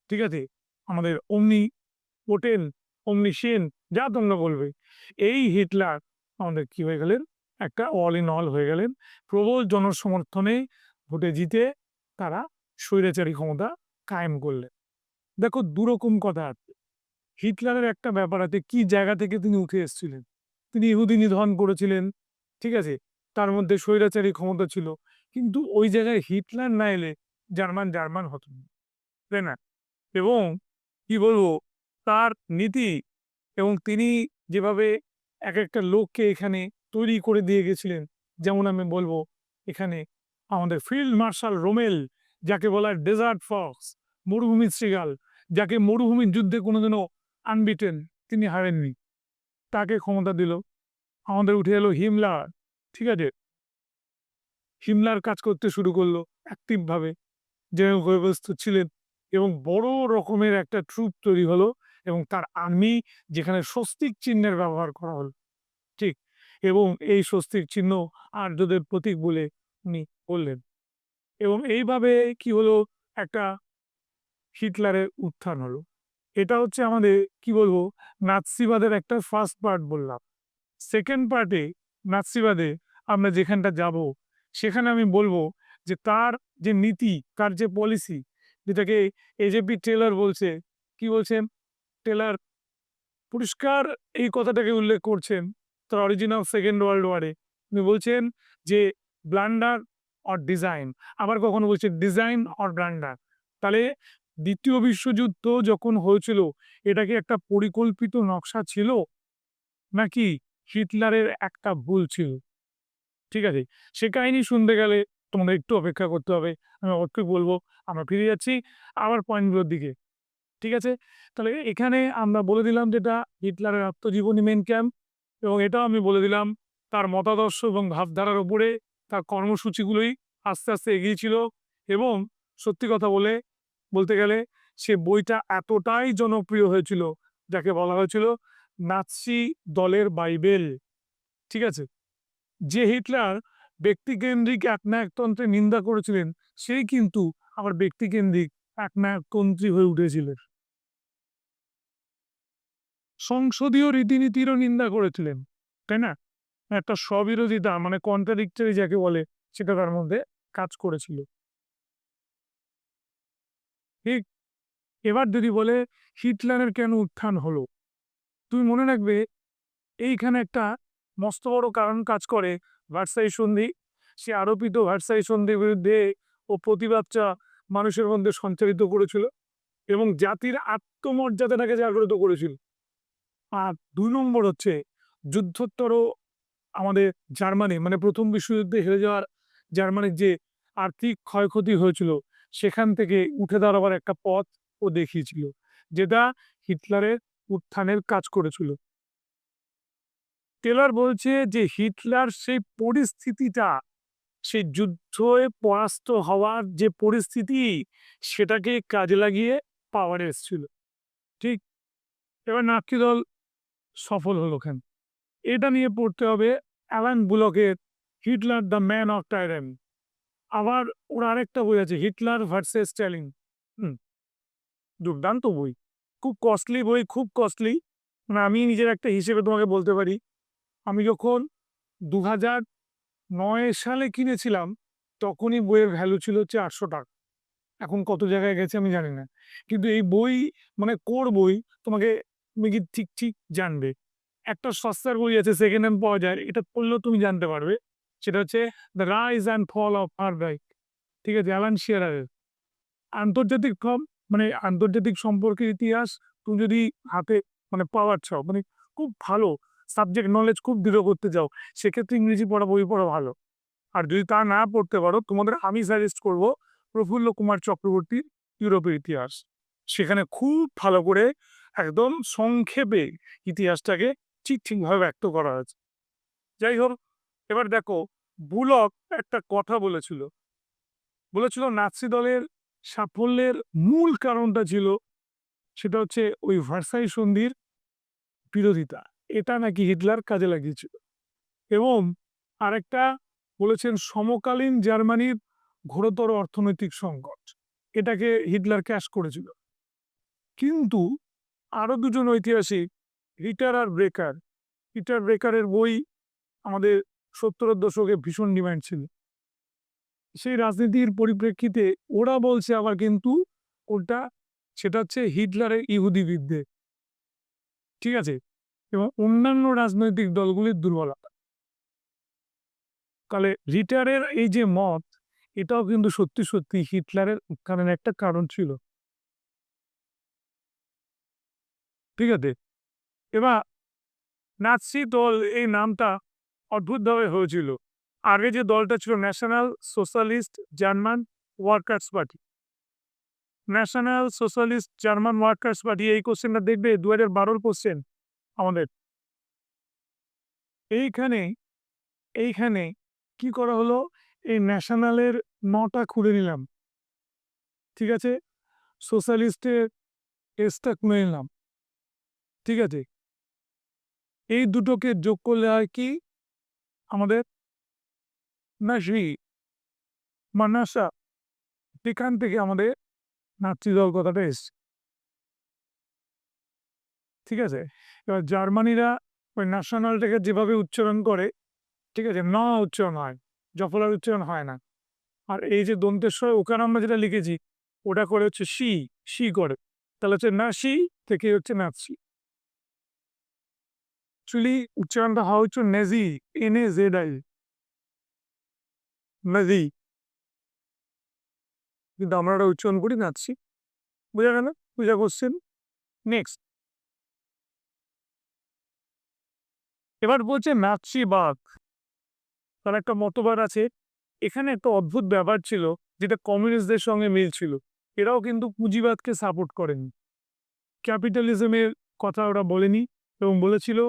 ঠিক আছে, আমাদের অমনি পোটেন, অমনিশিয়েন্ট, যা তোমরা বলবে, এই হিটলার আমাদের কি হয়ে গেলেন, একটা অল ইন অল হয়ে গেলেন। প্রবল জনসমর্থনে ভোটে জিতে তারা স্বৈরাচারী ক্ষমতা কায়েম করলেন। দেখো দুরকম কথা আছে। হিটলারের একটা ব্যাপার আছে, কি জায়গা থেকে তিনি উঠে এসেছিলেন। তিনি ইহুদি নিধন করেছিলেন, ঠিক আছে? তার মধ্যে স্বৈরাচারী ক্ষমতা ছিল। কিন্তু ওই জায়গায় হিটলার না এলে জার্মান, জার্মান হতো না, তাই না? এবং কি বলবো, তার নীতি এবং তিনি যেভাবে এক একটা লোককে এখানে তৈরি করে দিয়ে গেছিলেন, যেমন আমি বলবো এখানে আমাদের ফিল্ড মার্শাল রোমেল, যাকে বলা হয় ডেজার্ট ফক্স, মরুভূমির শৃগাল, যাকে মরুভূমির যুদ্ধে কোনোদিনও আনবিটেন, তিনি হারেননি, তাকে ক্ষমতা দিল। আমাদের উঠে এলো হিমলার, ঠিক আছে? হিমলার কাজ করতে শুরু করলো অ্যাক্টিভ ভাবে, যে ভূমিষ্ঠ ছিলেন এবং বড় রকমের একটা ট্রুপ তৈরি হলো এবং তার আর্মি, যেখানে স্বস্তিক চিহ্নের ব্যবহার করা হলো, ঠিক? এবং এই স্বস্তিক চিহ্ন আর্যদের প্রতীক বলে উনি বললেন। এবং এইভাবে কি হলো, একটা হিটলারের উত্থান হলো। এটা হচ্ছে আমাদের কি বলবো নাৎসিবাদের একটা ফার্স্ট পার্ট বললাম। সেকেন্ড পার্টে নাৎসিবাদে আমরা যেখানটা যাব, সেখানে আমি বলবো যে তার যে নীতি, তার যে পলিসি, যেটাকে এজেপি টেলর বলছে, কি বলছেন টেলর, পরিষ্কার এই কথাটাকে উল্লেখ করছেন তার অরিজিন অফ সেকেন্ড ওয়ার্ল্ড ওয়ারে। উনি বলছেন যে ব্লান্ডার অর ডিজাইন, আবার কখনো বলছে ডিজাইন অর ব্লান্ডার। তাহলে দ্বিতীয় বিশ্বযুদ্ধ যখন হয়েছিল, এটা কি একটা পরিকল্পিত নকশা ছিল নাকি হিটলারের একটা ভুল ছিল? ঠিক আছে? সে কাহিনী শুনতে গেলে তোমাদের একটু অপেক্ষা করতে হবে। আমি অবশ্যই বলব। আমরা ফিরে যাচ্ছি আবার পয়েন্টগুলোর দিকে। ঠিক আছে? তাহলে এখানে আমরা বলে দিলাম যেটা হিটলারের আত্মজীবনী মেইন ক্যাম্প, এবং এটাও আমি বলে দিলাম তার মতাদর্শ এবং ভাবধারার উপরে তার কর্মসূচিগুলোই আস্তে, আস্তে এগিয়েছিল। এবং সত্যি কথা বলতে গেলে সে বইটা এতটাই জনপ্রিয় হয়েছিল, যাকে বলা হয়েছিল নাৎসি দলের বাইবেল। ঠিক আছে? যে হিটলার ব্যক্তিকেন্দ্রিক একনায়কতন্ত্রের নিন্দা করেছিলেন, সেই কিন্তু আবার ব্যক্তিকেন্দ্রিক একনায়কতন্ত্রী হয়ে উঠেছিলেন। সংসদীয় রীতিনীতিরও নিন্দা করেছিলেন, তাই না? একটা স্ববিরোধিতা মানে কন্ট্রাডিক্টরি যাকে বলে, সেটা তার মধ্যে কাজ করেছিল। ঠিক এবার যদি বলে হিটলারের কেন উত্থান হলো, তুমি মনে রাখবে এইখানে একটা মস্ত বড় কারণ কাজ করে ভার্সাই সন্ধি। সে আরোপিত ভার্সাই সন্ধির বিরুদ্ধে ও প্রতিবাদটা মানুষের মধ্যে সঞ্চারিত করেছিল এবং জাতির আত্মমর্যাদাটাকে জাগ্রত করেছিল। আর ২ নম্বর হচ্ছে যুদ্ধোত্তর আমাদের জার্মানি মানে প্রথম বিশ্বযুদ্ধে হেরে যাওয়ার জার্মানির যে আর্থিক ক্ষয়ক্ষতি হয়েছিল, সেখান থেকে উঠে দাঁড়াবার একটা পথ ও দেখিয়েছিল, যেটা হিটলারের উত্থানের কাজ করেছিল। টেলর বলছে যে হিটলার সেই পরিস্থিতিটা, সেই যুদ্ধে পরাস্ত হওয়ার যে পরিস্থিতি, সেটাকে কাজে লাগিয়ে পাওয়ারে এসেছিল। ঠিক? এবার নাৎসি দল সফল হলো কেন? এটা নিয়ে পড়তে হবে অ্যালান বুলকের 'Hitler the man of tyranny'. আবার ওর আরেকটা বই আছে 'হিটলার ভার্সেস স্ট্যালিন'। হুম, দুর্দান্ত বই। খুব কস্টলি বই, খুব কস্টলি। মানে আমি নিজের একটা হিসেবে তোমাকে বলতে পারি, আমি যখন ২০০৯ সালে কিনেছিলাম, তখনই বইয়ের ভ্যালু ছিল হচ্ছে ৳৮০০। এখন কত জায়গায় গেছে আমি জানি না। কিন্তু এই বই মানে কোর বই, তোমাকে তুমি কি ঠিক জানবে। একটা সস্তার বই আছে সেকেন্ড হ্যান্ড পাওয়া যায়। এটা পড়লেও তুমি জানতে পারবে। সেটা হচ্ছে 'the rise and fall of আরবাইট'। ঠিক আছে? অ্যালান শিয়ারারের। আন্তর্জাতিক মানে আন্তর্জাতিক সম্পর্কের ইতিহাস তুমি যদি হাতে মানে পাওয়ার চাও, মানে খুব ভালো সাবজেক্ট নলেজ খুব দৃঢ় করতে চাও, সেক্ষেত্রে ইংরেজি বই পড়া ভালো। আর যদি তা না পড়তে পারো, তোমাদের আমি সাজেস্ট করব প্রফুল্ল কুমার চক্রবর্তীর 'ইউরোপের ইতিহাস'। সেখানে খুব ভালো করে একদম সংক্ষেপে ইতিহাসটাকে ঠিকভাবে ব্যক্ত করা হয়েছে। যাই হোক, এবার দেখো বুলক একটা কথা বলেছিল নাৎসি দলের সাফল্যের মূল কারণটা ছিল, সেটা হচ্ছে ওই ভার্সাই সন্ধির বিরোধিতা। এটা নাকি হিটলার কাজে লাগিয়েছিল। এবং আরেকটা বলেছেন সমকালীন জার্মানির ঘোরতর অর্থনৈতিক সংকট। এটাকে হিটলার ক্যাশ করেছিল। কিন্তু আরো দুজন ঐতিহাসিক রিটার আর ব্রেকার, পিটার ব্রেকারের বই আমাদের ৭০ এর দশকে ভীষণ ডিমান্ড ছিল। সেই রাজনীতির পরিপ্রেক্ষিতে ওরা বলছে আবার কিন্তু ওটা সেটা হচ্ছে হিটলারের ইহুদি বিদ্বেষ। ঠিক আছে? এবং অন্যান্য রাজনৈতিক দলগুলির দুর্বলতা। তাহলে রিটারের এই যে মত, এটাও কিন্তু সত্যি হিটলারের উত্থানের একটা কারণ ছিল। ঠিক আছে? এবার নাৎসি দল এই নামটা অদ্ভুতভাবে হয়েছিল। আগে যে দলটা ছিল national socialist German workers party. National socialist German workers party, এই কোশ্চেনটা দেখবে ২০১২ র কোশ্চেন আমাদের। এইখানে এইখানে কি করা হলো? এই ন্যাশনালের 'ন'টা খুলে নিলাম। ঠিক আছে? সোশ্যালিস্টের 'এস'টা খুলে নিলাম। ঠিক আছে? এই দুটোকে যোগ করলে হয় কি? আমাদের নাসি বা নাসা, এখান থেকে আমাদের নাৎসি দল কথাটা এসছে। ঠিক আছে? এবার জার্মানিরা ওই ন্যাশনালটাকে যেভাবে উচ্চারণ করে, ঠিক আছে? উচ্চারণ হয়। জফলার উচ্চারণ হয় না। আর এই যে দন্তের স্বরে ওখানে আমরা যেটা লিখেছি, ওটা করে হচ্ছে সি করে। তাহলে হচ্ছে নাসি থেকে হচ্ছে নাৎসি। অ্যাকচুয়ালি উচ্চারণটা হওয়া হচ্ছে নেজি, NAZI, নেজি। কিন্তু আমরা ওটা উচ্চারণ করি নাৎসি। বোঝা গেল? বুঝা কোশ্চেন? নেক্সট। এবার বলছে নাৎসিবাদ। তার একটা মতবাদ আছে। এখানে একটা অদ্ভুত ব্যাপার ছিল, যেটা কমিউনিস্টদের সঙ্গে মিল ছিল। এরাও কিন্তু পুঁজিবাদকে সাপোর্ট করেনি। ক্যাপিটালিজমের কথা ওরা বলেনি এবং বলেছিল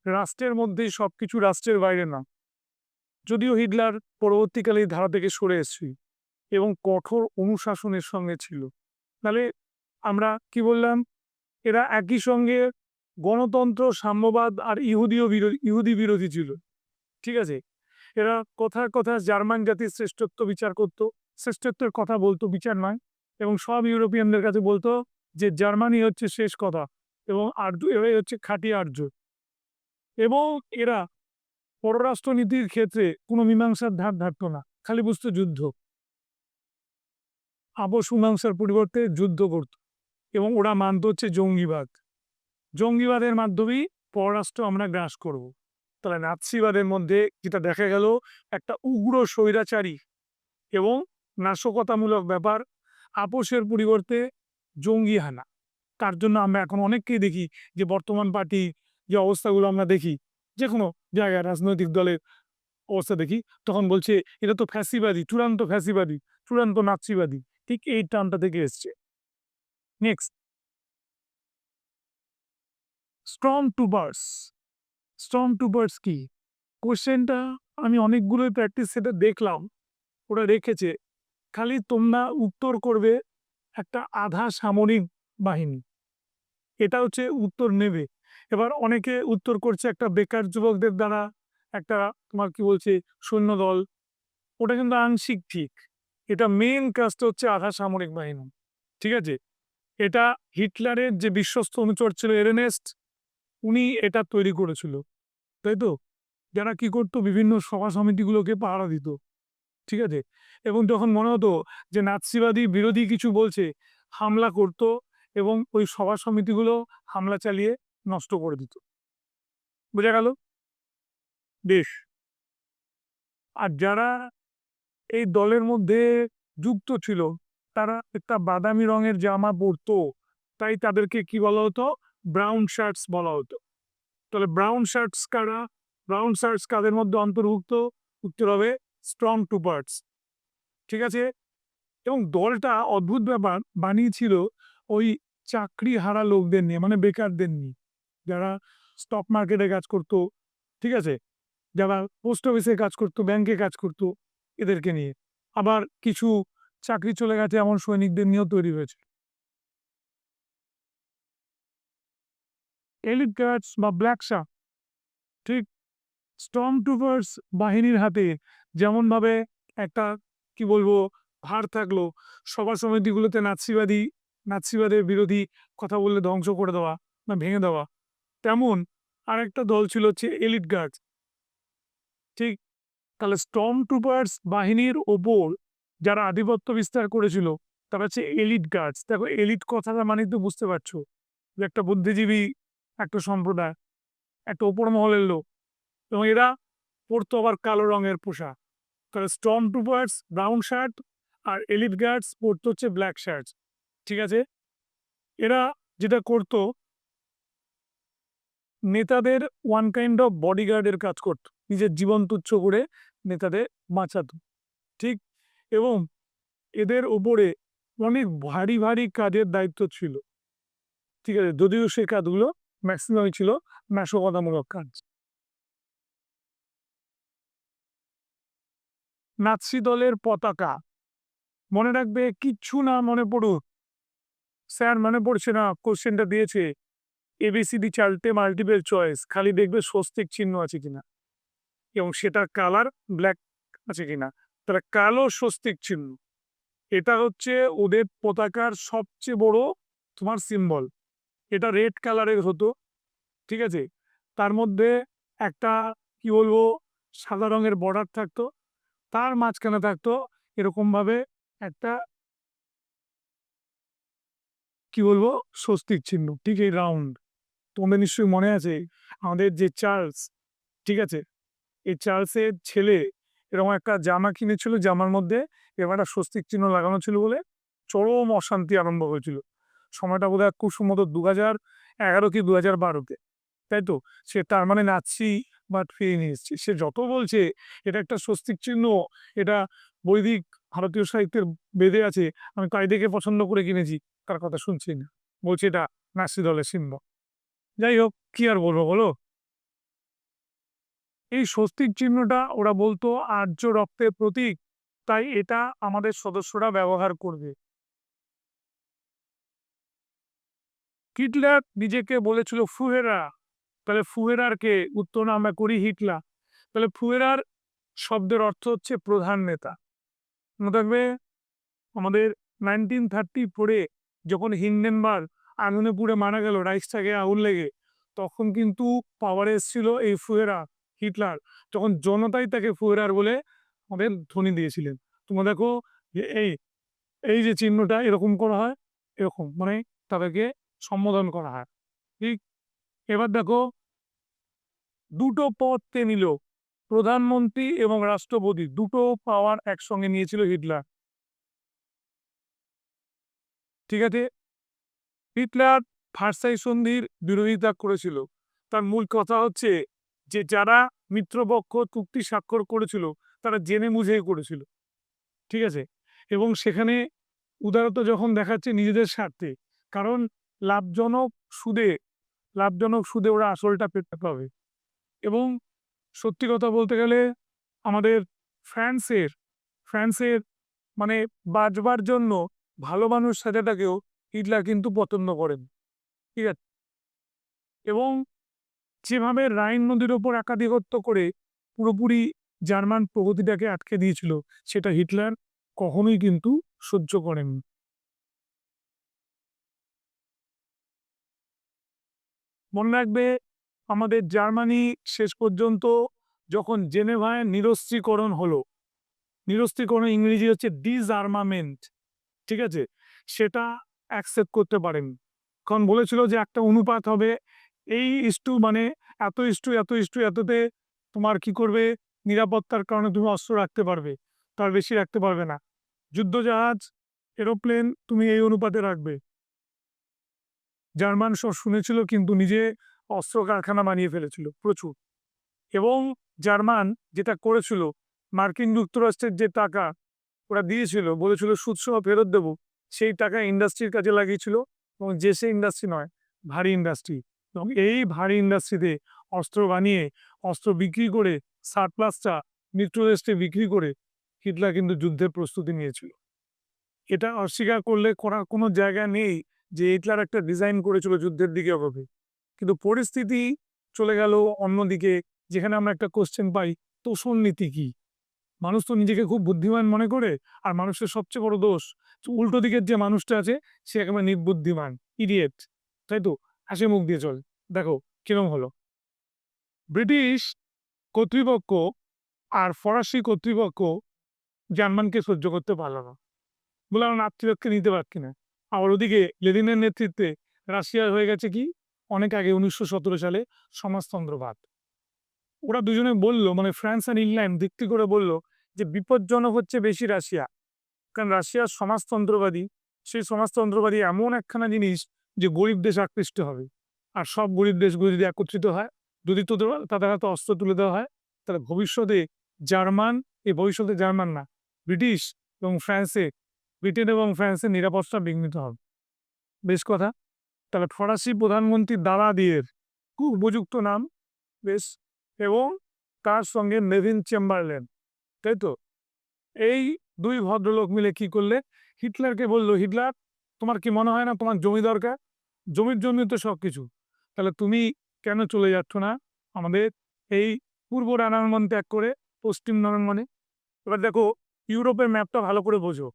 রাষ্ট্রের মধ্যেই সবকিছু, রাষ্ট্রের বাইরে না। যদিও হিটলার পরবর্তীকালে এই ধারা থেকে সরে এসেছে এবং কঠোর অনুশাসনের সঙ্গে ছিল। তাহলে আমরা কি বললাম? এরা একই সঙ্গে গণতন্ত্র, সাম্যবাদ আর ইহুদি বিরোধী ছিল। ঠিক আছে? এরা কথায় জার্মান জাতির শ্রেষ্ঠত্ব বিচার করত। শ্রেষ্ঠত্বের কথা বলতো, বিচার নয়। এবং সব ইউরোপিয়ানদের কাছে বলতো যে জার্মানি হচ্ছে শেষ কথা এবং এরাই হচ্ছে খাঁটি আর্য। এবং এরা পররাষ্ট্রনীতির ক্ষেত্রে কোনো মীমাংসার ধার ধারত না। খালি বুঝতো যুদ্ধ। আপোষ মীমাংসার পরিবর্তে যুদ্ধ করত। এবং ওরা মানত হচ্ছে জঙ্গিবাদ। জঙ্গিবাদের মাধ্যমেই পররাষ্ট্র আমরা গ্রাস করব। তাহলে নাৎসিবাদের মধ্যে যেটা দেখা গেল, একটা উগ্র স্বৈরাচারী এবং নাশকতামূলক ব্যাপার, আপোষের পরিবর্তে জঙ্গি হানা। তার জন্য আমরা এখন অনেককেই দেখি যে বর্তমান পার্টি যে অবস্থাগুলো আমরা দেখি, যে কোনো জায়গায় রাজনৈতিক দলের অবস্থা দেখি, তখন বলছে এটা তো ফ্যাসিবাদী, চূড়ান্ত নাৎসিবাদী। ঠিক এই টার্মটা থেকে এসছে। Next, storm troopers. Storm troopers কি? কোশ্চেনটা আমি অনেকগুলোই প্র্যাকটিস সেটা দেখলাম, ওরা রেখেছে। খালি তোমরা উত্তর করবে একটা আধা সামরিক বাহিনী। এটা হচ্ছে উত্তর নেবে। এবার অনেকে উত্তর করছে একটা বেকার যুবকদের দ্বারা একটা তোমার কি বলছে সৈন্যদল। ওটা কিন্তু আংশিক ঠিক। এটা মেইন কাজটা হচ্ছে আধা সামরিক বাহিনী। ঠিক আছে? এটা হিটলারের যে বিশ্বস্ত অনুচর ছিল এরনেস্ট, উনি এটা তৈরি করেছিল। তাই তো? যারা কি করত বিভিন্ন সভা সমিতিগুলোকে পাহারা দিত। ঠিক আছে? এবং যখন মনে হতো যে নাৎসিবাদী বিরোধী কিছু বলছে, হামলা করত এবং ওই সভা সমিতিগুলো হামলা চালিয়ে নষ্ট করে দিত। বোঝা গেল? বেশ। আর যারা এই দলের মধ্যে যুক্ত ছিল, তারা একটা বাদামি রঙের জামা পরতো। তাই তাদেরকে কি বলা হতো? ব্রাউন শার্টস বলা হতো। তাহলে ব্রাউন শার্টস কারা? ব্রাউন শার্টস কাদের মধ্যে অন্তর্ভুক্ত? উত্তর হবে স্টর্ম ট্রুপার্স। ঠিক আছে? এবং দলটা অদ্ভুত ব্যাপার বানিয়েছিল ওই চাকরিহারা লোকদের নিয়ে, মানে বেকারদের নিয়ে। যারা স্টক মার্কেটে কাজ করত, ঠিক আছে? যারা পোস্ট অফিসে কাজ করত, ব্যাংকে কাজ করত, এদেরকে নিয়ে। আবার কিছু চাকরি চলে গেছে এমন সৈনিকদের নিয়েও তৈরি হয়েছে। এলিট গার্ডস বা ব্ল্যাক শার্ক, ঠিক স্টর্ম ট্রুপার্স বাহিনীর হাতে যেমনভাবে একটা কি বলবো ভার থাকলো, সভা সমিতিগুলোতে নাৎসিবাদের বিরোধী কথা বললে ধ্বংস করে দেওয়া বা ভেঙে দেওয়া, তেমন আরেকটা দল ছিল হচ্ছে এলিট গার্ড। ঠিক, তাহলে স্টর্ম ট্রুপার্স বাহিনীর ওপর যারা আধিপত্য বিস্তার করেছিল তারা হচ্ছে এলিট গার্ডস। দেখো এলিট কথাটা মানে তো বুঝতে পারছো যে একটা বুদ্ধিজীবী একটা সম্প্রদায়, একটা ওপর মহলের লোক। এবং এরা পরতো আবার কালো রঙের পোশাক। তাহলে স্টর্ম ট্রুপার্স ব্রাউন শার্ট আর এলিট গার্ডস পরতো হচ্ছে ব্ল্যাক শার্ট। ঠিক আছে? এরা যেটা করতো, নেতাদের ওয়ান কাইন্ড অফ বডিগার্ডের কাজ করত, নিজের জীবন তুচ্ছ করে নেতাদের বাঁচাতো। ঠিক, এবং এদের উপরে অনেক ভারী ভারী কাজের দায়িত্ব ছিল। ঠিক আছে, যদিও সেই কাজগুলো ম্যাক্সিমামই ছিল নাশকতামূলক কাজ। নাৎসি দলের পতাকা মনে রাখবে, কিচ্ছু না মনে পড়ুক, স্যার মনে পড়ছে না, কোশ্চেনটা দিয়েছে এবিসিডি চালতে মাল্টিপল চয়েস, খালি দেখবে স্বস্তিক চিহ্ন আছে কিনা এবং সেটার কালার ব্ল্যাক আছে কিনা। তাহলে কালো স্বস্তিক চিহ্ন, এটা হচ্ছে ওদের পতাকার সবচেয়ে বড় তোমার সিম্বল। এটা রেড কালারের হতো। ঠিক আছে? তার মধ্যে একটা কি বলবো সাদা রঙের বর্ডার থাকতো, তার মাঝখানে থাকতো এরকম ভাবে একটা কি বলবো স্বস্তিক চিহ্ন, ঠিক এই রাউন্ড। তোমাদের নিশ্চয়ই মনে আছে আমাদের যে চার্লস, ঠিক আছে, এই চার্লসের ছেলে এরকম একটা জামা কিনেছিল, জামার মধ্যে এরকম একটা স্বস্তিক চিহ্ন লাগানো ছিল বলে চরম অশান্তি আরম্ভ হয়েছিল। সময়টা বোধ হয় খুব সম্ভবত 2011 কি 2012-তে। তাই তো? সে তার মানে নাৎসি বাট ফিরিয়ে নিয়ে এসছে। সে যত বলছে এটা একটা স্বস্তিক চিহ্ন, এটা বৈদিক ভারতীয় সাহিত্যের বেদে আছে, আমি তাই দেখে পছন্দ করে কিনেছি, তার কথা শুনছি না। বলছে এটা নাৎসি দলের চিহ্ন। যাই হোক, কি আর বলবো বলো? এই স্বস্তিক চিহ্নটা ওরা বলতো আর্য রক্তের প্রতীক, তাই এটা আমাদের সদস্যরা ব্যবহার করবে। হিটলার নিজেকে বলেছিল ফুহেরা, তাহলে ফুহেরার কে উত্তর আমরা করি হিটলার। তাহলে ফুহেরার শব্দের অর্থ হচ্ছে প্রধান নেতা। মনে থাকবে আমাদের 1934-এ যখন হিন্ডেনবার্গ আগুনে পুড়ে মারা গেল, রাইখস্টাগে আগুন লেগে, তখন কিন্তু পাওয়ারে এসেছিল এই ফুয়েরা, হিটলার। তখন জনতাই তাকে ফুয়েরার বলে আমাদের ধ্বনি দিয়েছিলেন। তোমরা দেখো যে এই এই যে চিহ্নটা এরকম করা হয়, এরকম মানে তাদেরকে সম্বোধন করা হয়। ঠিক, এবার দেখো দুটো পদ কে নিল, প্রধানমন্ত্রী এবং রাষ্ট্রপতি, দুটো পাওয়ার একসঙ্গে নিয়েছিল হিটলার। ঠিক আছে? হিটলার ভার্সাই সন্ধির বিরোধিতা করেছিল। তার মূল কথা হচ্ছে যে যারা মিত্রপক্ষ চুক্তি স্বাক্ষর করেছিল তারা জেনে বুঝেই করেছিল। ঠিক আছে? এবং সেখানে উদারতা যখন দেখাচ্ছে নিজেদের স্বার্থে, কারণ লাভজনক সুদে লাভজনক সুদে ওরা আসলটা পেতে পাবে। এবং সত্যি কথা বলতে গেলে আমাদের ফ্রান্সের ফ্রান্সের মানে বাঁচবার জন্য ভালো মানুষ সাজাটাকেও হিটলার কিন্তু পতন করেন। ঠিক আছে? এবং যেভাবে রাইন নদীর ওপর একাধিপত্য করে পুরোপুরি জার্মান প্রগতিটাকে আটকে দিয়েছিল, সেটা হিটলার কখনোই কিন্তু সহ্য করেননি। মনে রাখবে, আমাদের জার্মানি শেষ পর্যন্ত যখন জেনেভায় নিরস্ত্রীকরণ হলো, নিরস্ত্রীকরণ ইংরেজি হচ্ছে ডিসআর্মামেন্ট, ঠিক আছে? সেটা অ্যাকসেপ্ট করতে পারেনি। কারণ বলেছিল যে একটা অনুপাত হবে, এই ইস্টু মানে এত ইস্টু এত ইস্টু এততে তোমার কি করবে, নিরাপত্তার কারণে তুমি অস্ত্র রাখতে পারবে, তার বেশি রাখতে পারবে না। যুদ্ধজাহাজ, এরোপ্লেন তুমি এই অনুপাতে রাখবে। জার্মান সব শুনেছিল, কিন্তু নিজে অস্ত্র কারখানা বানিয়ে ফেলেছিল প্রচুর। এবং জার্মান যেটা করেছিল, মার্কিন যুক্তরাষ্ট্রের যে টাকা ওরা দিয়েছিল, বলেছিল সুদসহ ফেরত দেবো, সেই টাকা ইন্ডাস্ট্রির কাজে লাগিয়েছিল। এবং যে সে ইন্ডাস্ট্রি নয়, ভারী ইন্ডাস্ট্রি। এবং এই ভারী ইন্ডাস্ট্রিতে অস্ত্র বানিয়ে, অস্ত্র বিক্রি করে, সারপ্লাসটা মিত্ররাষ্ট্রে বিক্রি করে হিটলার কিন্তু যুদ্ধের প্রস্তুতি নিয়েছিল। এটা অস্বীকার করলে করার কোনো জায়গা নেই যে হিটলার একটা ডিজাইন করেছিল যুদ্ধের দিকে এগোবে। কিন্তু পরিস্থিতি চলে গেল অন্যদিকে, যেখানে আমরা একটা কোশ্চেন পাই, তোষণ নীতি কি? মানুষ তো নিজেকে খুব বুদ্ধিমান মনে করে, আর মানুষের সবচেয়ে বড় দোষ, উল্টো দিকের যে মানুষটা আছে সে একেবারে নির্বুদ্ধিমান, ইডিয়েট, তাই তো? হাসি মুখ দিয়ে চলে। দেখো কিরম হলো। ব্রিটিশ কর্তৃপক্ষ আর ফরাসি কর্তৃপক্ষ জার্মানকে সহ্য করতে পারল না, বলে আমরা আত্মীয়কে নিতে পারছি না। আবার ওদিকে লেনিনের নেতৃত্বে রাশিয়ার হয়ে গেছে কি, অনেক আগে 1917 সালে সমাজতন্ত্রবাদ। ওরা দুজনে বলল, মানে ফ্রান্স আর ইংল্যান্ড ভিত্তি করে বলল যে বিপজ্জনক হচ্ছে বেশি রাশিয়া। কারণ রাশিয়ার সমাজতন্ত্রবাদী, সেই সমাজতন্ত্রবাদী এমন একখানা জিনিস যে গরিব দেশ আকৃষ্ট হবে। আর সব গরিব দেশগুলো যদি একত্রিত হয়, যদি তাদের হাতে অস্ত্র তুলে দেওয়া হয়, তাহলে ভবিষ্যতে জার্মান, এই ভবিষ্যতে জার্মান না, ব্রিটিশ এবং ফ্রান্সে, ব্রিটেন এবং ফ্রান্সের নিরাপত্তা বিঘ্নিত হবে। বেশ কথা। তাহলে ফরাসি প্রধানমন্ত্রী দালাদিয়ের, খুব উপযুক্ত নাম, বেশ। এবং তার সঙ্গে নেভিন চেম্বারলেন, তাই তো? এই দুই ভদ্রলোক মিলে কি করলে, হিটলারকে বলল, হিটলার, তোমার কি মনে হয় না তোমার জমি দরকার? জমির জন্য তো সবকিছু। তাহলে তুমি কেন চলে যাচ্ছ না আমাদের এই পূর্ব রণাঙ্গন ত্যাগ করে পশ্চিম রণাঙ্গনে? এবার দেখো, ইউরোপের ম্যাপটা ভালো করে বোঝো।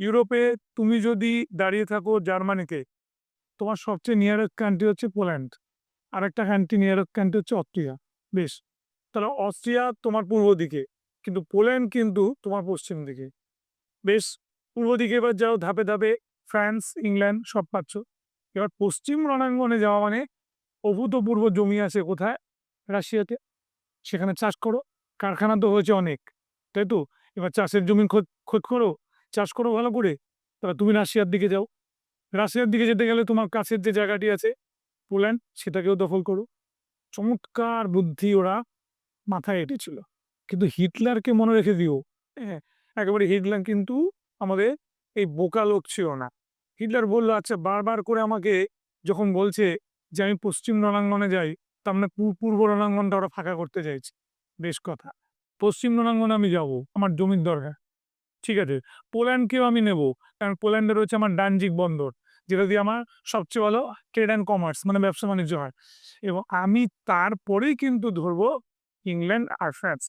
ইউরোপে তুমি যদি দাঁড়িয়ে থাকো জার্মানিকে, তোমার সবচেয়ে নিয়ারেস্ট কান্ট্রি হচ্ছে পোল্যান্ড, আর একটা কান্ট্রি নিয়ারেস্ট কান্ট্রি হচ্ছে অস্ট্রিয়া। বেশ। তাহলে অস্ট্রিয়া তোমার পূর্ব দিকে, কিন্তু পোল্যান্ড কিন্তু তোমার পশ্চিম দিকে। বেশ। পূর্ব দিকে এবার যাও ধাপে ধাপে, ফ্রান্স, ইংল্যান্ড সব পাচ্ছ। এবার পশ্চিম রণাঙ্গনে যাওয়া মানে অভূতপূর্ব জমি আছে কোথায়? রাশিয়াতে। সেখানে চাষ করো, কারখানা তো হয়েছে অনেক, তাই তো? এবার চাষের জমি খোঁজ খোঁজ করো, চাষ করো ভালো করে। তাহলে তুমি রাশিয়ার দিকে যাও। রাশিয়ার দিকে যেতে গেলে তোমার কাছের যে জায়গাটি আছে পোল্যান্ড, সেটাকেও দখল করো। চমৎকার বুদ্ধি ওরা মাথায় এঁটেছিল। কিন্তু হিটলারকে মনে রেখে দিও, হ্যাঁ, একেবারে হিটলার কিন্তু আমাদের এই বোকা লোক ছিল না। হিটলার বললো, আচ্ছা, বারবার করে আমাকে যখন বলছে যে আমি পশ্চিম রণাঙ্গনে যাই, তার মানে পূর্ব রণাঙ্গনটা ওরা ফাঁকা করতে চাইছে। বেশ কথা। পশ্চিম রণাঙ্গনে আমি যাব, আমার জমির দরকার। ঠিক আছে, পোল্যান্ডকেও আমি নেব, কারণ পোল্যান্ডে রয়েছে আমার ডানজিক বন্দর, যেটা দিয়ে আমার সবচেয়ে ভালো ট্রেড অ্যান্ড কমার্স, মানে ব্যবসা বাণিজ্য হয়। এবং আমি তারপরেই কিন্তু ধরবো ইংল্যান্ড আর ফ্রান্স।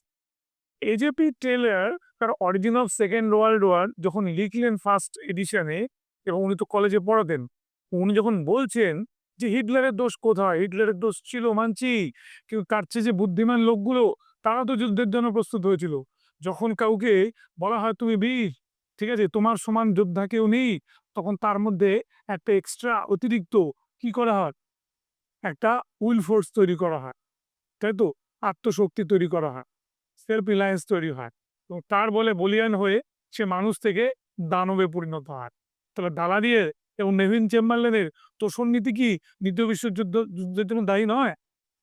এজেপি টেলর তার origin of second world war যখন লিখলেন ফার্স্ট এডিশনে, এবং উনি তো কলেজে পড়াতেন, উনি যখন বলছেন যে হিটলারের দোষ কোথায়, হিটলারের দোষ ছিল মানছি, কিন্তু তার চেয়ে যে বুদ্ধিমান লোকগুলো, তারা তো যুদ্ধের জন্য প্রস্তুত হয়েছিল। যখন কাউকে বলা হয় তুমি বীর, ঠিক আছে, তোমার সমান যোদ্ধা কেউ নেই, তখন তার মধ্যে একটা এক্সট্রা অতিরিক্ত কি করা হয়, একটা উইল ফোর্স তৈরি করা হয়, তাই তো? আত্মশক্তি তৈরি করা হয়, সেলফ রিলায়েন্স তৈরি হয়, এবং তার বলে বলিয়ান হয়ে সে মানুষ থেকে দানবে পরিণত হয়। তাহলে দালালিয়ে এবং নেভিন চেম্বারলেনের তোষণ নীতি কি দ্বিতীয় যুদ্ধের জন্য দায়ী নয়?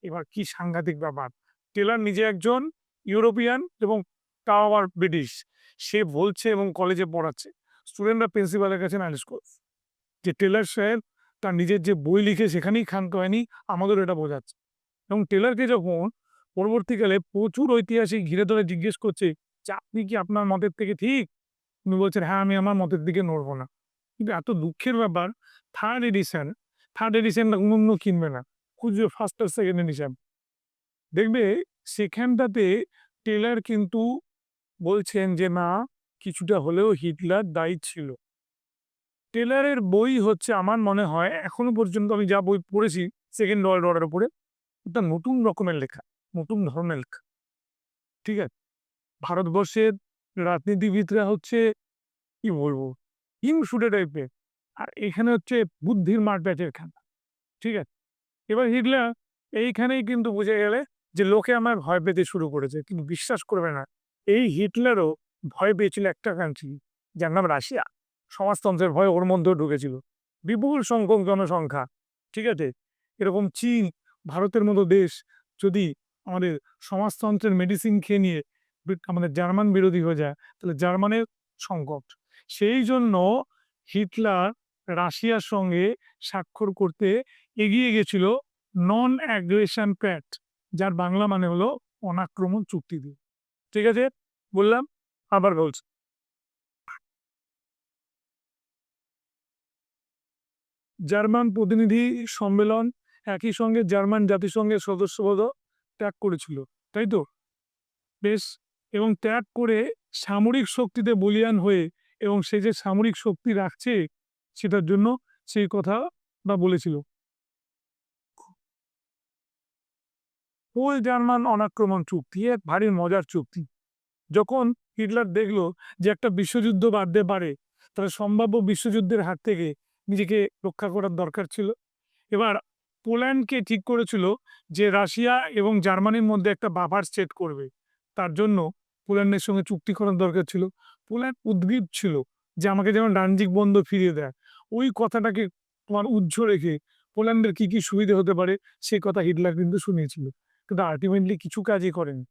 এবার কি সাংঘাতিক ব্যাপার! টেলর নিজে একজন ইউরোপিয়ান, এবং তাও আবার ব্রিটিশ। সে বলছে এবং কলেজে পড়াচ্ছে, স্টুডেন্টরা প্রিন্সিপালের কাছে নালিশ করছে যে টেলর সাহেব তার নিজের যে বই লিখে সেখানেই ক্ষান্ত হয়নি, আমাদের এটা বোঝাচ্ছে। এবং টেলরকে যখন পরবর্তীকালে প্রচুর ঐতিহাসিক ঘিরে ধরে জিজ্ঞেস করছে যে আপনি কি আপনার মতের থেকে ঠিক, উনি বলছেন, হ্যাঁ, আমি আমার মতের দিকে নড়বো না। কিন্তু এত দুঃখের ব্যাপার, থার্ড এডিশন থার্ড এডিশনটা অন্য কিনবে না, খুঁজবে ফার্স্ট আর সেকেন্ড এডিশন। দেখবে সেখানটাতে টেলার কিন্তু বলছেন যে না, কিছুটা হলেও হিটলার দায়ী ছিল। টেলারের বই হচ্ছে আমার মনে হয় এখনো পর্যন্ত আমি যা বই পড়েছি সেকেন্ড ওয়ার্ল্ড ওয়ারের উপরে, ওটা নতুন রকমের লেখা, নতুন ধরনের লেখা। ঠিক আছে? ভারতবর্ষের রাজনীতিবিদরা হচ্ছে কি বলবো, হিংসুটে টাইপের। আর এখানে হচ্ছে বুদ্ধির মারপ্যাচের খেলা। ঠিক আছে? এবার হিটলার এইখানেই কিন্তু বুঝে গেলে যে লোকে আমার ভয় পেতে শুরু করেছে। কিন্তু বিশ্বাস করবে না, এই হিটলারও ভয় পেয়েছিল একটা কান্ট্রি যার নাম রাশিয়া। সমাজতন্ত্রের ভয় ওর মধ্যেও ঢুকেছিল। বিপুল সংখ্যক জনসংখ্যা। ঠিক আছে? এরকম চীন, ভারতের মতো দেশ যদি আমাদের সমাজতন্ত্রের মেডিসিন খেয়ে নিয়ে আমাদের জার্মান বিরোধী হয়ে যায়, তাহলে জার্মানের সংকট। সেই জন্য হিটলার রাশিয়ার সঙ্গে স্বাক্ষর করতে এগিয়ে গেছিল নন অ্যাগ্রেশন প্যাক্ট, যার বাংলা মানে হলো অনাক্রমণ চুক্তি দিয়ে। ঠিক আছে? বললাম, আবার বলছি। জার্মান প্রতিনিধি সম্মেলন একই সঙ্গে জার্মান জাতিসংঘের সদস্যপদও ত্যাগ করেছিল। তাই তো? বেশ। এবং ত্যাগ করে সামরিক শক্তিতে বলীয়ান হয়ে, এবং সে যে সামরিক শক্তি রাখছে সেটার জন্য সেই কথা বা বলেছিল। পোল জার্মান অনাক্রমণ চুক্তি এক ভারী মজার চুক্তি। যখন হিটলার দেখলো যে একটা বিশ্বযুদ্ধ বাড়তে পারে, তাহলে সম্ভাব্য বিশ্বযুদ্ধের হাত থেকে নিজেকে রক্ষা করার দরকার ছিল। এবার পোল্যান্ডকে ঠিক করেছিল যে রাশিয়া এবং জার্মানির মধ্যে একটা বাফার সেট করবে। তার জন্য পোল্যান্ডের সঙ্গে চুক্তি করার দরকার ছিল। পোল্যান্ড উদ্গ্রীব ছিল যে আমাকে যেমন ডানজিক বন্ধ ফিরিয়ে দেয়। ওই কথাটাকে তোমার উজ্জ্ব রেখে পোল্যান্ডের কি কি সুবিধা হতে পারে সেই কথা হিটলার কিন্তু শুনিয়েছিল। কিন্তু আলটিমেটলি কিছু কাজই করেনি।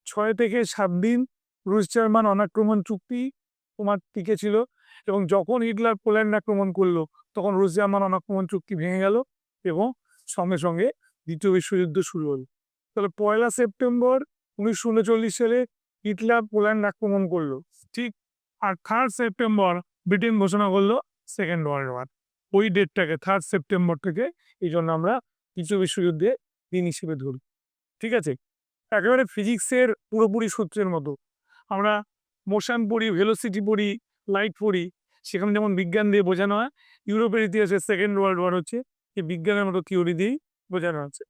৬ থেকে ৭ দিন রুশ জার্মান অনাক্রমণ চুক্তি তোমার টিকে ছিল, এবং যখন হিটলার পোল্যান্ড আক্রমণ করলো তখন রুশ জার্মান অনাক্রমণ চুক্তি ভেঙে গেল, এবং সঙ্গে সঙ্গে দ্বিতীয় বিশ্বযুদ্ধ শুরু হলো। তাহলে ১লা সেপ্টেম্বর ১৯৩৯ সালে হিটলার পোল্যান্ড আক্রমণ করলো। ঠিক। আর 3rd সেপ্টেম্বর ব্রিটেন ঘোষণা করলো সেকেন্ড ওয়ার্ল্ড ওয়ার। ওই ডেটটাকে 3rd সেপ্টেম্বর থেকে এই জন্য আমরা দ্বিতীয় বিশ্বযুদ্ধের দিন হিসেবে ধরি। ঠিক আছে? একেবারে ফিজিক্সের পুরোপুরি সূত্রের মতো। আমরা মোশন পড়ি, ভেলোসিটি পড়ি, লাইট পড়ি। সেখানে যেমন বিজ্ঞান দিয়ে বোঝানো হয়, ইউরোপের ইতিহাসে সেকেন্ড ওয়ার্ল্ড ওয়ার হচ্ছে এই বিজ্ঞানের মতো থিওরি দিয়েই বোঝানো আছে।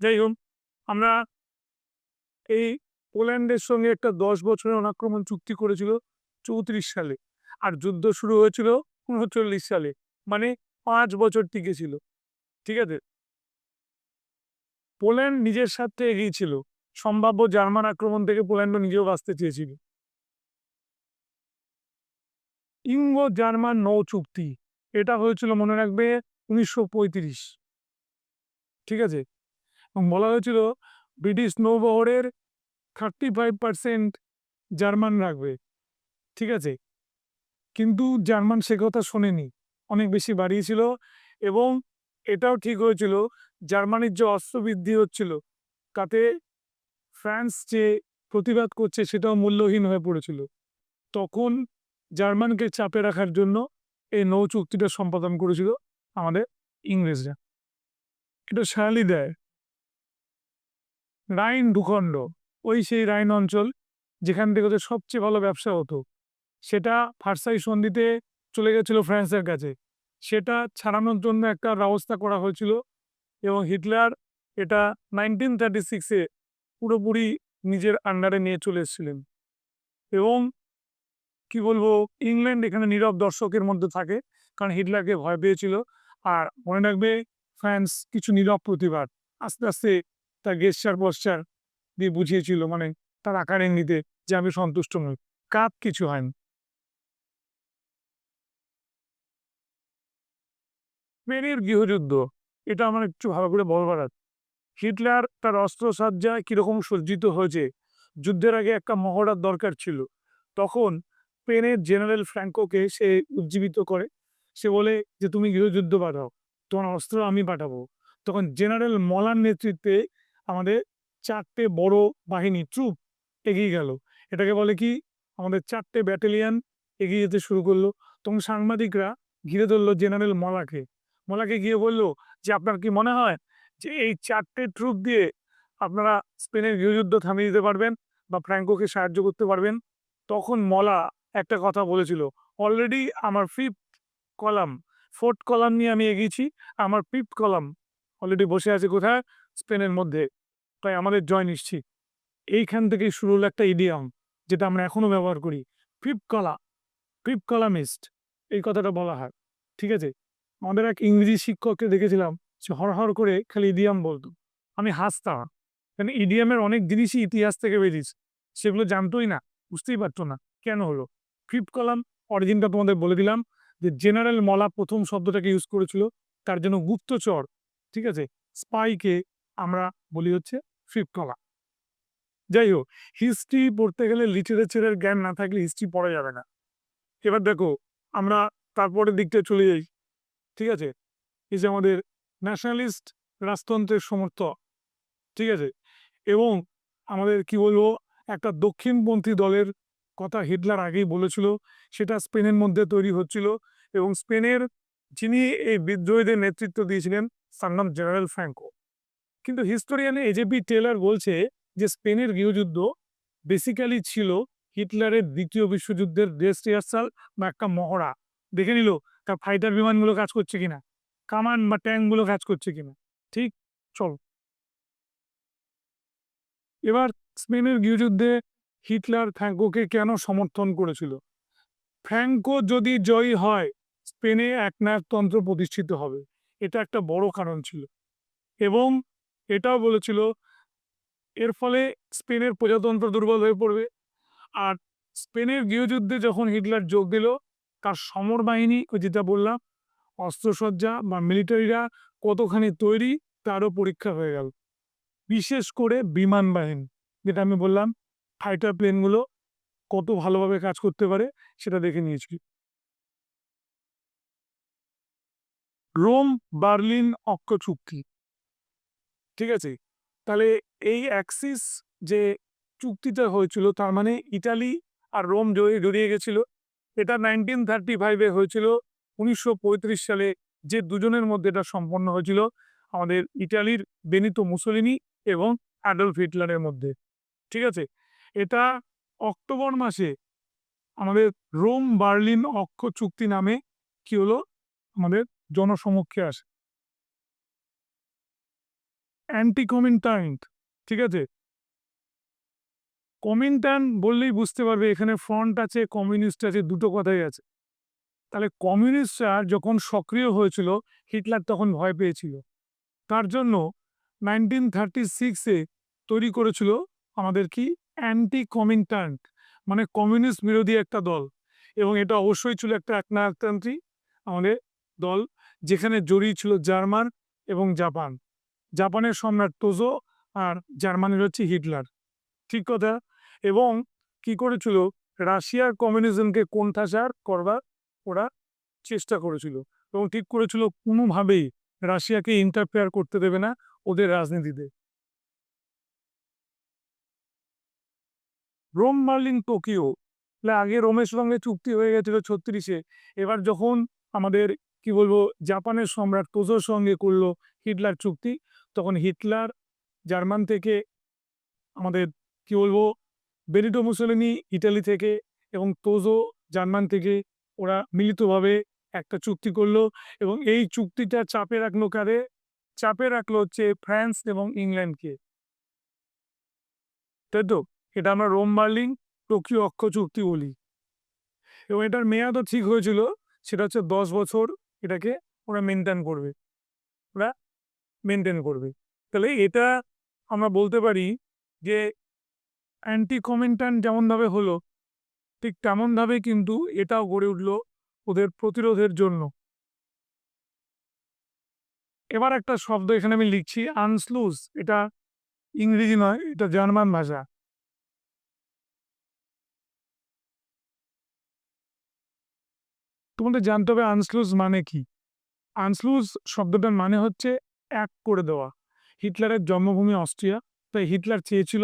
যাই হোক, আমরা এই পোল্যান্ডের সঙ্গে একটা ১০ বছরের অনাক্রমণ চুক্তি করেছিল ৩৪ সালে। আর যুদ্ধ শুরু হয়েছিল ৩৯ সালে। মানে ৫ বছর টিকেছিল। ঠিক আছে? পোল্যান্ড নিজের স্বার্থে এগিয়েছিল। সম্ভাব্য জার্মান আক্রমণ থেকে পোল্যান্ডও নিজেও বাঁচতে চেয়েছিল। ইঙ্গো জার্মান নৌ চুক্তি, এটা হয়েছিল মনে রাখবে ১৯৩৫। ঠিক আছে? এবং বলা হয়েছিল ব্রিটিশ নৌবহরের 35% জার্মান রাখবে। ঠিক আছে? কিন্তু জার্মান সে কথা শোনেনি, অনেক বেশি বাড়িয়েছিল। এবং এটাও ঠিক হয়েছিল জার্মানির যে অস্ত্র বৃদ্ধি হচ্ছিল তাতে ফ্রান্স যে প্রতিবাদ করছে সেটাও মূল্যহীন হয়ে পড়েছিল। তখন জার্মানকে চাপে রাখার জন্য এই নৌ চুক্তিটা সম্পাদন করেছিল আমাদের ইংরেজরা। এটা শালি দেয় রাইন ভূখণ্ড, ওই সেই রাইন অঞ্চল যেখান থেকে ওদের সবচেয়ে ভালো ব্যবসা হতো, সেটা ভার্সাই সন্ধিতে চলে গেছিল ফ্রান্সের কাছে। সেটা ছাড়ানোর জন্য একটা ব্যবস্থা করা হয়েছিল, এবং হিটলার এটা 1936-এ পুরোপুরি নিজের আন্ডারে নিয়ে চলে এসেছিলেন। এবং কি বলবো, ইংল্যান্ড এখানে নীরব দর্শকের মধ্যে থাকে, কারণ হিটলারকে ভয় পেয়েছিল। আর মনে রাখবে, ফ্রান্স কিছু নীরব প্রতিবাদ আস্তে আস্তে তার গেস্টার পশ্চার দিয়ে বুঝিয়েছিল, মানে তার আকার ইঙ্গিতে, যে আমি সন্তুষ্ট নই। কাপ কিছু হয়নি। স্পেনের গৃহযুদ্ধ, এটা আমার একটু ভালো করে বলবার আছে। হিটলার তার অস্ত্রসজ্জায় কিরকম সজ্জিত হয়েছে, যুদ্ধের আগে একটা মহড়ার দরকার ছিল। তখন স্পেনের জেনারেল ফ্র্যাঙ্কোকে সে উজ্জীবিত করে। সে বলে যে তুমি গৃহযুদ্ধ পাঠাও, তোমার অস্ত্র আমি পাঠাবো। তখন জেনারেল মলার নেতৃত্বে আমাদের 4টে বড় বাহিনী ট্রুপ এগিয়ে গেল। এটাকে বলে কি, আমাদের 4টে ব্যাটালিয়ান এগিয়ে যেতে শুরু করলো। তখন সাংবাদিকরা ঘিরে ধরলো জেনারেল মলাকে। মলাকে গিয়ে বলল যে, "আপনার কি মনে হয় যে এই ৪ টে ট্রুপ দিয়ে আপনারা স্পেনের গৃহযুদ্ধ থামিয়ে দিতে পারবেন বা ফ্র্যাঙ্কোকে সাহায্য করতে পারবেন?" তখন মলা একটা কথা বলেছিল, "অলরেডি আমার 5th কলাম, 4th কলাম নিয়ে আমি এগিয়েছি। আমার 5th কলাম অলরেডি বসে আছে কোথায়? স্পেনের মধ্যে। তাই আমাদের জয় নিশ্চিত।" এইখান থেকেই শুরু হলো একটা ইডিয়ম, যেটা আমরা এখনো ব্যবহার করি। 5th কলা, 5th কলামিস্ট, এই কথাটা বলা হয়। ঠিক আছে? আমাদের এক ইংরেজি শিক্ষককে দেখেছিলাম, সে হর করে খালি ইডিয়ম বলত। আমি হাসতাম। কারণ ইডিয়মের অনেক জিনিসই ইতিহাস থেকে বেরিয়েছে। সেগুলো জানতোই না, বুঝতেই পারত না। কেন হলো? 5th কলাম অরিজিনটা তোমাদের বলে দিলাম যে জেনারেল মলা ১ম শব্দটাকে ইউজ করেছিল। তার জন্য গুপ্তচর, ঠিক আছে? স্পাইকে আমরা বলি হচ্ছে 5th কলাম। যাই হোক, হিস্ট্রি পড়তে গেলে লিটারেচারের জ্ঞান না থাকলে হিস্ট্রি পড়া যাবে না। এবার দেখো, আমরা তারপরের দিকটায় চলে যাই। ঠিক আছে? এই যে আমাদের ন্যাশনালিস্ট রাজতন্ত্রের সমর্থক, ঠিক আছে? এবং আমাদের কি বলবো, একটা দক্ষিণপন্থী দলের কথা হিটলার আগেই বলেছিল। সেটা স্পেনের মধ্যে তৈরি হচ্ছিল এবং স্পেনের যিনি এই বিদ্রোহীদের নেতৃত্ব দিয়েছিলেন তার নাম জেনারেল ফ্র্যাঙ্কো। কিন্তু হিস্টোরিয়ান এজেপি টেলর বলছে যে স্পেনের গৃহযুদ্ধ বেসিক্যালি ছিল হিটলারের ২য় বিশ্বযুদ্ধের ড্রেস রিহার্সাল বা একটা মহড়া। দেখে নিল তার ফাইটার বিমানগুলো কাজ করছে কিনা, কামান বা ট্যাঙ্কগুলো কাজ করছে কিনা। ঠিক? চলো। এবার স্পেনের গৃহযুদ্ধে হিটলার ফ্র্যাঙ্কোকে কেন সমর্থন করেছিল? ফ্র্যাঙ্কো যদি জয়ী হয়, স্পেনে একনায়কতন্ত্র প্রতিষ্ঠিত হবে। এটা একটা বড় কারণ ছিল। এবং এটাও বলেছিল এর ফলে স্পেনের প্রজাতন্ত্র দুর্বল হয়ে পড়বে। আর স্পেনের গৃহযুদ্ধে যখন হিটলার যোগ দিল, তার সমর বাহিনী, ওই যেটা বললাম, অস্ত্রসজ্জা বা মিলিটারিরা কতখানি তৈরি তারও পরীক্ষা হয়ে গেল। বিশেষ করে বিমান বাহিনী, যেটা আমি বললাম ফাইটার প্লেনগুলো কত ভালোভাবে কাজ করতে পারে সেটা দেখে নিয়েছি। রোম বার্লিন অক্ষ চুক্তি, ঠিক আছে? তাহলে এই অ্যাক্সিস যে চুক্তিটা হয়েছিল, তার মানে ইটালি আর রোম জড়িয়ে গেছিল। এটা 1935 এ হয়েছিল। 1935 সালে যে দুজনের মধ্যে এটা সম্পন্ন হয়েছিল, আমাদের ইটালির বেনিতো মুসোলিনি এবং অ্যাডলফ হিটলারের মধ্যে। ঠিক আছে? এটা অক্টোবর মাসে আমাদের রোম বার্লিন অক্ষ চুক্তি নামে কি হলো, আমাদের জনসমক্ষে আসে। অ্যান্টি কমিনটার্ন, ঠিক আছে? কমিনটার্ন বললেই বুঝতে পারবে এখানে ফ্রন্ট আছে, কমিউনিস্ট আছে, দুটো কথাই আছে। তাহলে কমিউনিস্টরা যখন সক্রিয় হয়েছিল, হিটলার তখন ভয় পেয়েছিল। তার জন্য 1936 এ তৈরি করেছিল আমাদের কি অ্যান্টি কমিনটার্ন, মানে কমিউনিস্ট বিরোধী একটা দল। এবং এটা অবশ্যই ছিল একটা একনায়কতান্ত্রী আমাদের দল, যেখানে জড়িয়ে ছিল জার্মান এবং জাপান। জাপানের সম্রাট তোজো আর জার্মানির হচ্ছে হিটলার। ঠিক কথা। এবং কি করেছিল, রাশিয়ার কমিউনিজমকে কোণঠাসা করবার ওরা চেষ্টা করেছিল এবং ঠিক করেছিল কোনোভাবেই রাশিয়াকে ইন্টারফেয়ার করতে দেবে না ওদের রাজনীতিতে। রোম বার্লিন টোকিও, তাহলে আগে রোমের সঙ্গে চুক্তি হয়ে গেছিল 36-এ। এবার যখন আমাদের কি বলবো জাপানের সম্রাট তোজোর সঙ্গে করলো হিটলার চুক্তি, তখন হিটলার জার্মান থেকে, আমাদের কি বলবো বেনিটো মুসোলিনি ইতালি থেকে এবং তোজো জার্মান থেকে, ওরা মিলিতভাবে একটা চুক্তি করলো। এবং এই চুক্তিটা চাপে রাখলো কারে? চাপে রাখলো হচ্ছে ফ্রান্স এবং ইংল্যান্ডকে। তাই তো? এটা আমরা রোম বার্লিন টোকিও অক্ষ চুক্তি বলি। এবং এটার মেয়াদও ঠিক হয়েছিল, সেটা হচ্ছে ১০ বছর এটাকে ওরা মেনটেন করবে। ওরা মেনটেন করবে। তাহলে এটা আমরা বলতে পারি যে অ্যান্টি কমিনটার্ন যেমনভাবে হলো, ঠিক তেমনভাবে কিন্তু এটাও গড়ে উঠল ওদের প্রতিরোধের জন্য। এবার একটা শব্দ এখানে আমি লিখছি, আনস্লুস। এটা ইংরেজি নয়, এটা জার্মান ভাষা। তোমাদের জানতে হবে আনস্লুস মানে কি। আনস্লুস শব্দটার মানে হচ্ছে এক করে দেওয়া। হিটলারের জন্মভূমি অস্ট্রিয়া, তাই হিটলার চেয়েছিল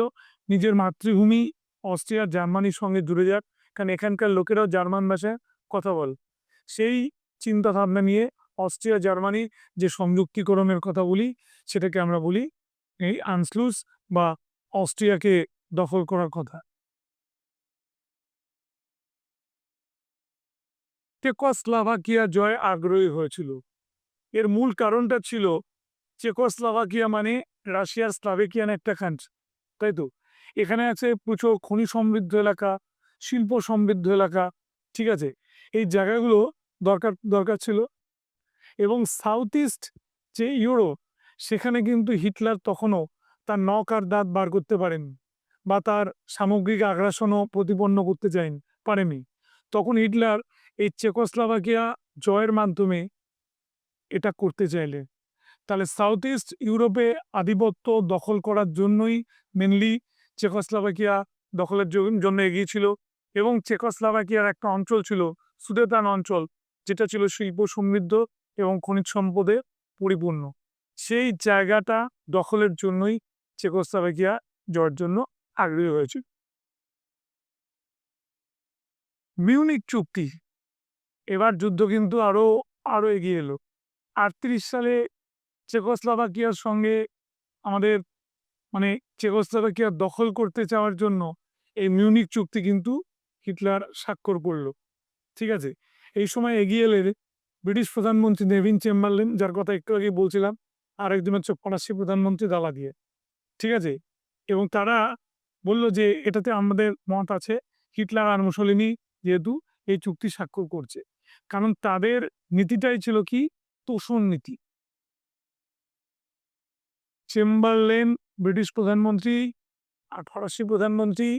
নিজের মাতৃভূমি অস্ট্রিয়া জার্মানির সঙ্গে জুড়ে যাক, কারণ এখানকার লোকেরাও জার্মান ভাষায় কথা বলে। সেই চিন্তা ভাবনা নিয়ে অস্ট্রিয়া জার্মানি যে সংযুক্তিকরণের কথা বলি, সেটাকে আমরা বলি এই আনসলুস বা অস্ট্রিয়াকে দখল করার কথা। চেকোস্লোভাকিয়া জয় আগ্রহী হয়েছিল। এর মূল কারণটা ছিল চেকোস্লোভাকিয়া মানে রাশিয়ার স্লাভেকিয়ান একটা কান্ট্রি, তাই তো? এখানে আছে প্রচুর খনি সমৃদ্ধ এলাকা, শিল্প সমৃদ্ধ এলাকা, ঠিক আছে? এই জায়গাগুলো দরকার দরকার ছিল। এবং সাউথ ইস্ট যে ইউরোপ, সেখানে কিন্তু হিটলার তখনও তার নখ আর দাঁত বার করতে পারেনি, বা তার সামগ্রিক আগ্রাসনও প্রতিপন্ন করতে পারেনি। তখন হিটলার এই চেকোস্লোভাকিয়া জয়ের মাধ্যমে এটা করতে চাইলে, তাহলে সাউথ ইস্ট ইউরোপে আধিপত্য দখল করার জন্যই মেনলি চেকোস্লোভাকিয়া দখলের জন্য এগিয়েছিল। এবং চেকোস্লোভাকিয়ার একটা অঞ্চল ছিল সুদেতান অঞ্চল, যেটা ছিল শিল্প সমৃদ্ধ এবং খনিজ সম্পদে পরিপূর্ণ। সেই জায়গাটা দখলের জন্যই চেকোস্লোভাকিয়া জয়ের জন্য আগ্রহী হয়েছে। মিউনিক চুক্তি, এবার যুদ্ধ কিন্তু আরো আরো এগিয়ে এলো। 38 সালে চেকোস্লোভাকিয়ার সঙ্গে আমাদের মানে চেকোস্লোভাকিয়া দখল করতে চাওয়ার জন্য এই মিউনিক চুক্তি কিন্তু হিটলার স্বাক্ষর করল, ঠিক আছে? এই সময় এগিয়ে এলে ব্রিটিশ প্রধানমন্ত্রী নেভিন চেম্বারলেন, যার কথা একটু আগে বলছিলাম, আর একজন হচ্ছে ফরাসি প্রধানমন্ত্রী দালাদিয়ে, ঠিক আছে? এবং তারা বলল যে এটাতে আমাদের মত আছে, হিটলার আর মুসোলিনি যেহেতু এই চুক্তি স্বাক্ষর করছে, কারণ তাদের নীতিটাই ছিল কি, তোষণ নীতি। চেম্বারলেন ব্রিটিশ প্রধানমন্ত্রী আর ফরাসি প্রধানমন্ত্রী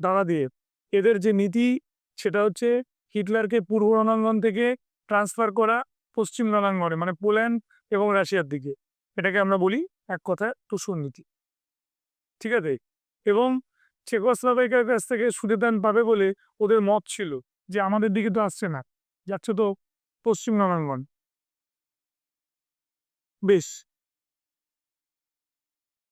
দালাদিয়ে, এদের যে নীতি সেটা হচ্ছে হিটলারকে পূর্ব রণাঙ্গন থেকে ট্রান্সফার করা পশ্চিম রণাঙ্গনে, মানে পোল্যান্ড এবং রাশিয়ার দিকে। এটাকে আমরা বলি এক কথায় তোষণ নীতি, ঠিক আছে? এবং চেকোস্লোভাকিয়ার কাছ থেকে সুদেদান পাবে বলে ওদের মত ছিল যে আমাদের দিকে তো আসছে না, যাচ্ছে তো পশ্চিম রণাঙ্গন। বেশ,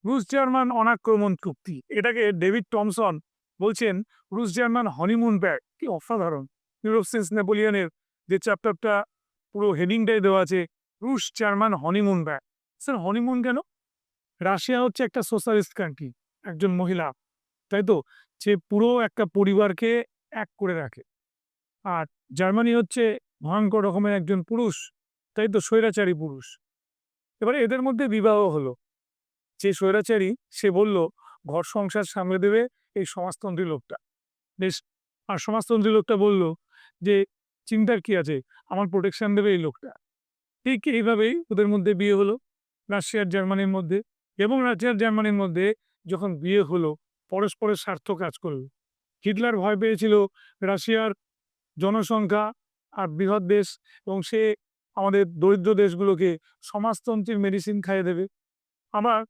রুশ জার্মান অনাক্রমণ চুক্তি, এটাকে ডেভিড টমসন বলছেন রুশ জার্মান হনিমুন প্যাক্ট। কি অসাধারণ! ইউরোপ সিন্স নেপোলিয়নের যে চ্যাপ্টারটা পুরো হেডিংটাই দেওয়া আছে রুশ German honeymoon pact. Sir honeymoon কেন? রাশিয়া হচ্ছে একটা সোশ্যালিস্ট কান্ট্রি, একজন মহিলা, তাই তো, যে পুরো একটা পরিবারকে এক করে রাখে। আর জার্মানি হচ্ছে ভয়ঙ্কর রকমের একজন পুরুষ, তাই তো, স্বৈরাচারী পুরুষ। এবারে এদের মধ্যে বিবাহ হলো। যে স্বৈরাচারী সে বলল ঘর সংসার সামলে দেবে এই সমাজতন্ত্রী লোকটা। বেশ, আর সমাজতন্ত্রী লোকটা বলল যে চিন্তার কি আছে, আমার প্রোটেকশন দেবে এই লোকটা। ঠিক এইভাবেই ওদের মধ্যে বিয়ে হলো, রাশিয়ার জার্মানির মধ্যে। এবং রাশিয়ার জার্মানির মধ্যে যখন বিয়ে হলো, পরস্পরের স্বার্থ কাজ করলো। হিটলার ভয় পেয়েছিল রাশিয়ার জনসংখ্যা আর বৃহৎ দেশ, এবং সে আমাদের দরিদ্র দেশগুলোকে সমাজতন্ত্রের মেডিসিন খাইয়ে দেবে। আবার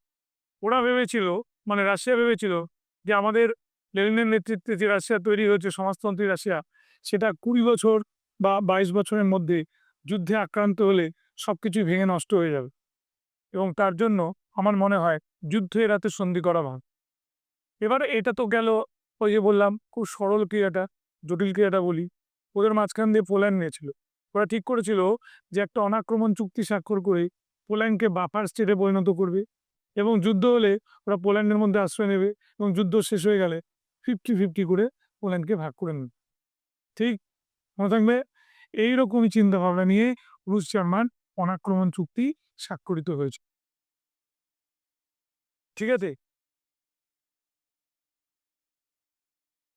ওরা ভেবেছিল, মানে রাশিয়া ভেবেছিল যে আমাদের লেনিনের নেতৃত্বে যে রাশিয়া তৈরি হয়েছে, সমাজতন্ত্রী রাশিয়া, সেটা 20 বছর বা 22 বছরের মধ্যে যুদ্ধে আক্রান্ত হলে সবকিছু ভেঙে নষ্ট হয়ে যাবে। এবং তার জন্য আমার মনে হয় যুদ্ধ এড়াতে সন্ধি করা ভালো। এবারে এটা তো গেল, ওই যে বললাম খুব সরল ক্রিয়াটা, জটিল ক্রিয়াটা বলি। ওদের মাঝখান দিয়ে পোল্যান্ড নিয়েছিল। ওরা ঠিক করেছিল যে একটা অনাক্রমণ চুক্তি স্বাক্ষর করে পোল্যান্ডকে বাফার স্টেটে পরিণত করবে, এবং যুদ্ধ হলে ওরা পোল্যান্ডের মধ্যে আশ্রয় নেবে, এবং যুদ্ধ শেষ হয়ে গেলে 50-50 করে পোল্যান্ডকে ভাগ করে নেবে। ঠিক মনে থাকবে, এইরকমই চিন্তা ভাবনা নিয়ে রুশ জার্মান অনাক্রমণ চুক্তি স্বাক্ষরিত হয়েছে, ঠিক আছে?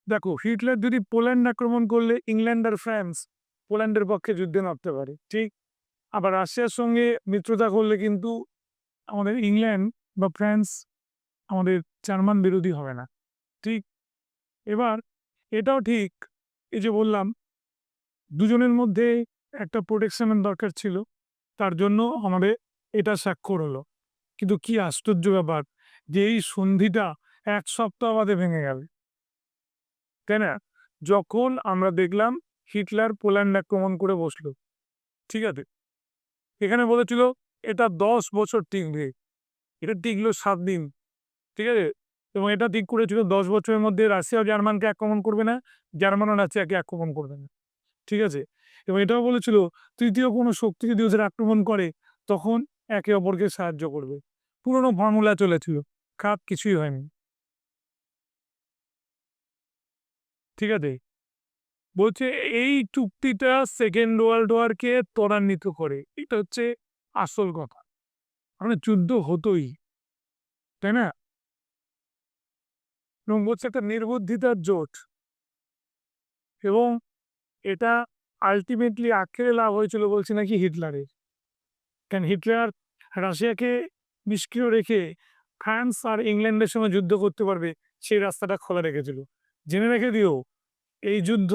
দেখো, হিটলার যদি পোল্যান্ড আক্রমণ করলে ইংল্যান্ড আর ফ্রান্স পোল্যান্ডের পক্ষে যুদ্ধে নামতে পারে, ঠিক। আবার রাশিয়ার সঙ্গে মিত্রতা করলে কিন্তু আমাদের ইংল্যান্ড বা ফ্রান্স আমাদের জার্মান বিরোধী হবে না, ঠিক। এবার এটাও ঠিক, এই যে বললাম দুজনের মধ্যে একটা প্রোটেকশনের দরকার ছিল, তার জন্য আমাদের এটা স্বাক্ষর হলো। কিন্তু কি আশ্চর্য ব্যাপার যে এই সন্ধিটা 1 সপ্তাহ বাদে ভেঙে গেল, তাই না? যখন আমরা দেখলাম হিটলার পোল্যান্ড আক্রমণ করে বসলো, ঠিক আছে? এখানে বলেছিল এটা 10 বছর টিকবে, এটা টিকলো 7 দিন, ঠিক আছে? এবং এটা ঠিক করেছিল 10 বছরের মধ্যে রাশিয়া জার্মানকে আক্রমণ করবে না, জার্মানও রাশিয়াকে আক্রমণ করবে না, ঠিক আছে? এবং এটাও বলেছিল তৃতীয় কোনো শক্তি যদি ওদের আক্রমণ করে তখন একে অপরকে সাহায্য করবে। পুরনো ফর্মুলা চলেছিল, খারাপ কিছুই হয়নি। ঠিক আছে? বলছে এই চুক্তিটা সেকেন্ড ওয়ার্ল্ড ওয়ারকে ত্বরান্বিত করে। এটা হচ্ছে আসল কথা। মানে যুদ্ধ হতোই, তাই না? এবং বলছে একটা নির্বুদ্ধিতার জোট, এবং এটা আল্টিমেটলি আখেরে লাভ হয়েছিল বলছে নাকি হিটলারের। কারণ হিটলার রাশিয়াকে নিষ্ক্রিয় রেখে ফ্রান্স আর ইংল্যান্ডের সঙ্গে যুদ্ধ করতে পারবে সেই রাস্তাটা খোলা রেখেছিল। জেনে রেখে দিও, এই যুদ্ধ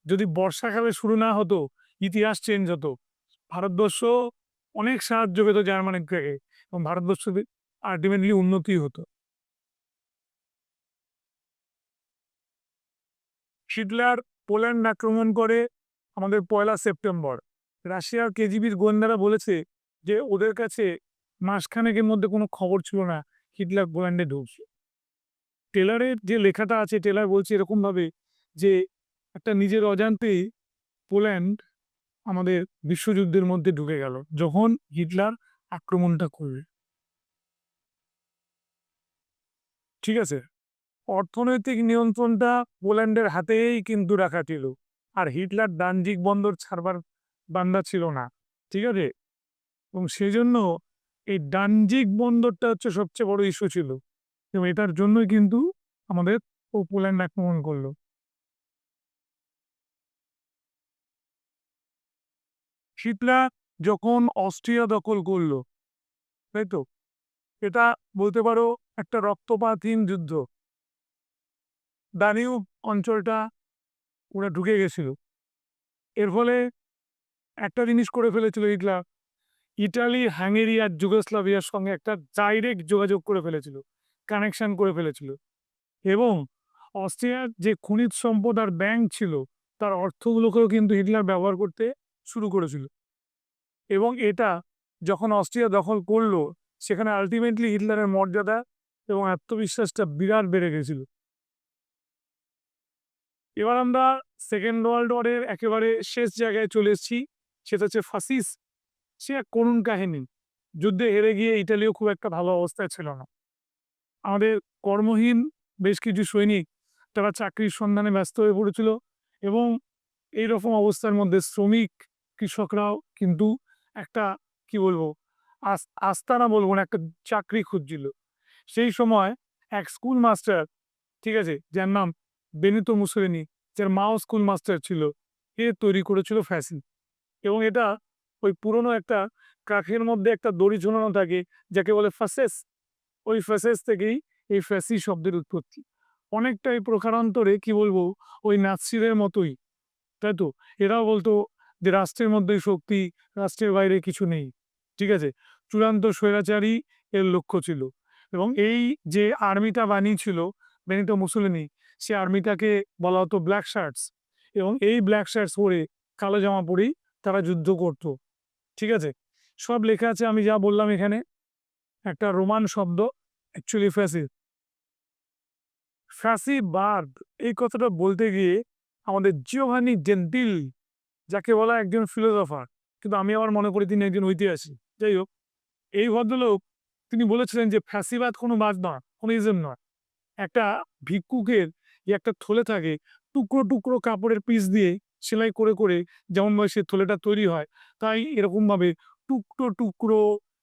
যদি বর্ষাকালে শুরু না হতো ইতিহাস চেঞ্জ হতো। ভারতবর্ষ অনেক সাহায্য পেত জার্মানির থেকে, এবং ভারতবর্ষ আলটিমেটলি উন্নতি হতো। হিটলার পোল্যান্ড আক্রমণ করে আমাদের 1 সেপ্টেম্বর। রাশিয়ার কেজিবির গোয়েন্দারা বলেছে যে ওদের কাছে মাসখানেকের মধ্যে কোনো খবর ছিল না হিটলার পোল্যান্ডে ঢুকছে। টেলারের যে লেখাটা আছে, টেলার বলছে এরকম ভাবে যে একটা নিজের অজান্তেই পোল্যান্ড আমাদের বিশ্বযুদ্ধের মধ্যে ঢুকে গেল যখন হিটলার আক্রমণটা করবে। ঠিক আছে? অর্থনৈতিক নিয়ন্ত্রণটা পোল্যান্ডের হাতেই কিন্তু রাখা ছিল। আর হিটলার ডানজিক বন্দর ছাড়বার বান্দা ছিল না। ঠিক আছে? এবং সেজন্য এই ডানজিক বন্দরটা হচ্ছে সবচেয়ে বড় ইস্যু ছিল, এবং এটার জন্যই কিন্তু আমাদের পোল্যান্ড আক্রমণ করলো। হিটলার যখন অস্ট্রিয়া দখল করলো, তাই তো, এটা বলতে পারো একটা রক্তপাতহীন যুদ্ধ। দানিউব অঞ্চলটা ওরা ঢুকে গেছিল। এর ফলে একটা জিনিস করে ফেলেছিল হিটলার, ইটালি, হাঙ্গেরি আর যুগোস্লাভিয়ার সঙ্গে একটা ডাইরেক্ট যোগাযোগ করে ফেলেছিল, কানেকশন করে ফেলেছিল। এবং অস্ট্রিয়ার যে খনিজ সম্পদ আর ব্যাংক ছিল তার অর্থগুলোকেও কিন্তু হিটলার ব্যবহার করতে শুরু করেছিল। এবং এটা যখন অস্ট্রিয়া দখল করলো, সেখানে আলটিমেটলি হিটলারের মর্যাদা এবং আত্মবিশ্বাসটা বিরাট বেড়ে গেছিল। এবার আমরা সেকেন্ড ওয়ার্ল্ড ওয়ারের একেবারে শেষ জায়গায় চলে এসেছি, সেটা হচ্ছে ফাসিস। সে এক করুণ কাহিনী। যুদ্ধে হেরে গিয়ে ইতালিও খুব একটা ভালো অবস্থায় ছিল না। আমাদের কর্মহীন বেশ কিছু সৈনিক তারা চাকরির সন্ধানে ব্যস্ত হয়ে পড়েছিল, এবং এইরকম অবস্থার মধ্যে শ্রমিক কৃষকরাও কিন্তু একটা, কি বলবো, আস্তানা বলবো না, একটা চাকরি খুঁজছিল। সেই সময় এক স্কুল মাস্টার, ঠিক আছে, যার নাম বেনিতো মুসোলিনি, যার মাও স্কুল মাস্টার ছিল, এ তৈরি করেছিল ফ্যাসি। এবং এটা ওই পুরনো একটা কাঠের মধ্যে একটা দড়ি ঝোলানো থাকে যাকে বলে ফাসেস। ওই ফ্যাসেস থেকেই এই ফ্যাসি শব্দের উৎপত্তি। অনেকটাই প্রকারান্তরে, কি বলবো, ওই নাৎসিদের মতোই, তাই তো। এরাও বলতো যে রাষ্ট্রের মধ্যেই শক্তি, রাষ্ট্রের বাইরে কিছু নেই। ঠিক আছে? চূড়ান্ত স্বৈরাচারী এর লক্ষ্য ছিল। এবং এই যে আর্মিটা বানিয়েছিল বেনিতো মুসোলিনি, সে আর্মিটাকে বলা হতো ব্ল্যাক শার্টস। এবং এই ব্ল্যাক শার্টস পরে, কালো জামা পরেই তারা যুদ্ধ করত। ঠিক আছে? সব লেখা আছে, আমি যা বললাম এখানে। একটা রোমান শব্দ, অ্যাকচুয়ালি ফ্যাসি। ফ্যাসিবাদ এই কথাটা বলতে গিয়ে আমাদের জিওভানি জেন্টিল, যাকে বলা একজন ফিলোসফার, কিন্তু আমি আবার মনে করি তিনি একজন ঐতিহাসিক। যাই হোক, এই ভদ্রলোক তিনি বলেছিলেন যে ফ্যাসিবাদ কোনো বাদ নয়, কোনো ইজম নয়। একটা ভিক্ষুকের যে একটা থলে থাকে, টুকরো টুকরো কাপড়ের পিস দিয়ে সেলাই করে করে যেমন ভাবে সে থলেটা তৈরি হয়, তাই এরকমভাবে টুকরো টুকরো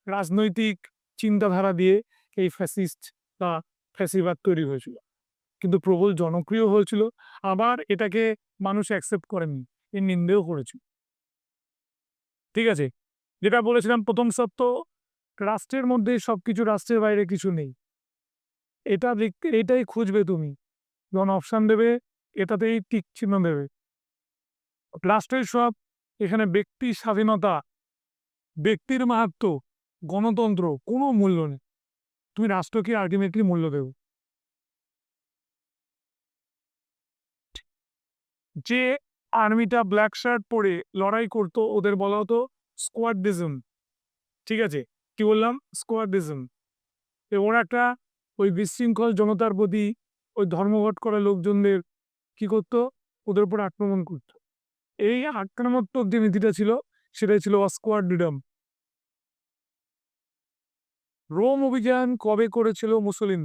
রাজনৈতিক চিন্তাধারা দিয়ে এই ফ্যাসিস্ট বা ফ্যাসিবাদ তৈরি হয়েছিল। কিন্তু প্রবল জনপ্রিয় হয়েছিল। আবার এটাকে মানুষ অ্যাকসেপ্ট করেনি, এর নিন্দেও করেছিল। ঠিক আছে? যেটা বলেছিলাম প্রথম সত্য, রাষ্ট্রের মধ্যে সবকিছু, রাষ্ট্রের বাইরে কিছু নেই। এটা দেখতে, এটাই খুঁজবে তুমি যখন অপশন দেবে, এটাতেই টিক চিহ্ন দেবে। রাষ্ট্রের সব, এখানে ব্যক্তি স্বাধীনতা, ব্যক্তির মাহাত্ম, গণতন্ত্র কোনো মূল্য নেই। তুমি রাষ্ট্রকে আলটিমেটলি মূল্য দেবে। যে আর্মিটা ব্ল্যাক শার্ট পরে লড়াই করতো ওদের বলা হতো স্কোয়াডিজম। ঠিক আছে? কি বললাম? স্কোয়াডিজম। ওরা একটা ওই বিশৃঙ্খল জনতার প্রতি, ওই ধর্মঘট করা লোকজনদের কি করতো, ওদের উপর আক্রমণ করতো। এই আক্রমণাত্মক যে নীতিটা ছিল সেটাই ছিল অস্কোয়াড্রিডাম। রোম অভিযান কবে করেছিল মুসলিন?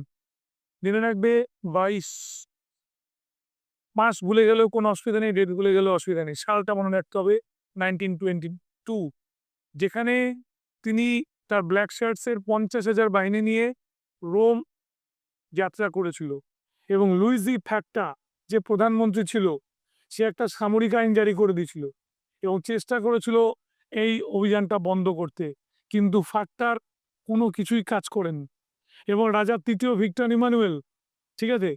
জেনে রাখবে ২২ মাস ভুলে গেলেও কোনো অসুবিধা নেই, ডেট ভুলে গেলেও অসুবিধা নেই। সালটা মনে রাখতে হবে 1922, যেখানে তিনি তার ব্ল্যাক শার্টসের ৫০,০০০ বাহিনী নিয়ে রোম যাত্রা করেছিল এবং লুইজি ফ্যাক্টা যে প্রধানমন্ত্রী ছিল সে একটা সামরিক আইন জারি করে দিয়েছিল এবং চেষ্টা করেছিল এই অভিযানটা বন্ধ করতে, কিন্তু ফাক্তার কোনো কিছুই কাজ করেনি এবং রাজা তৃতীয় ভিক্টর ইমানুয়েল, ঠিক আছে,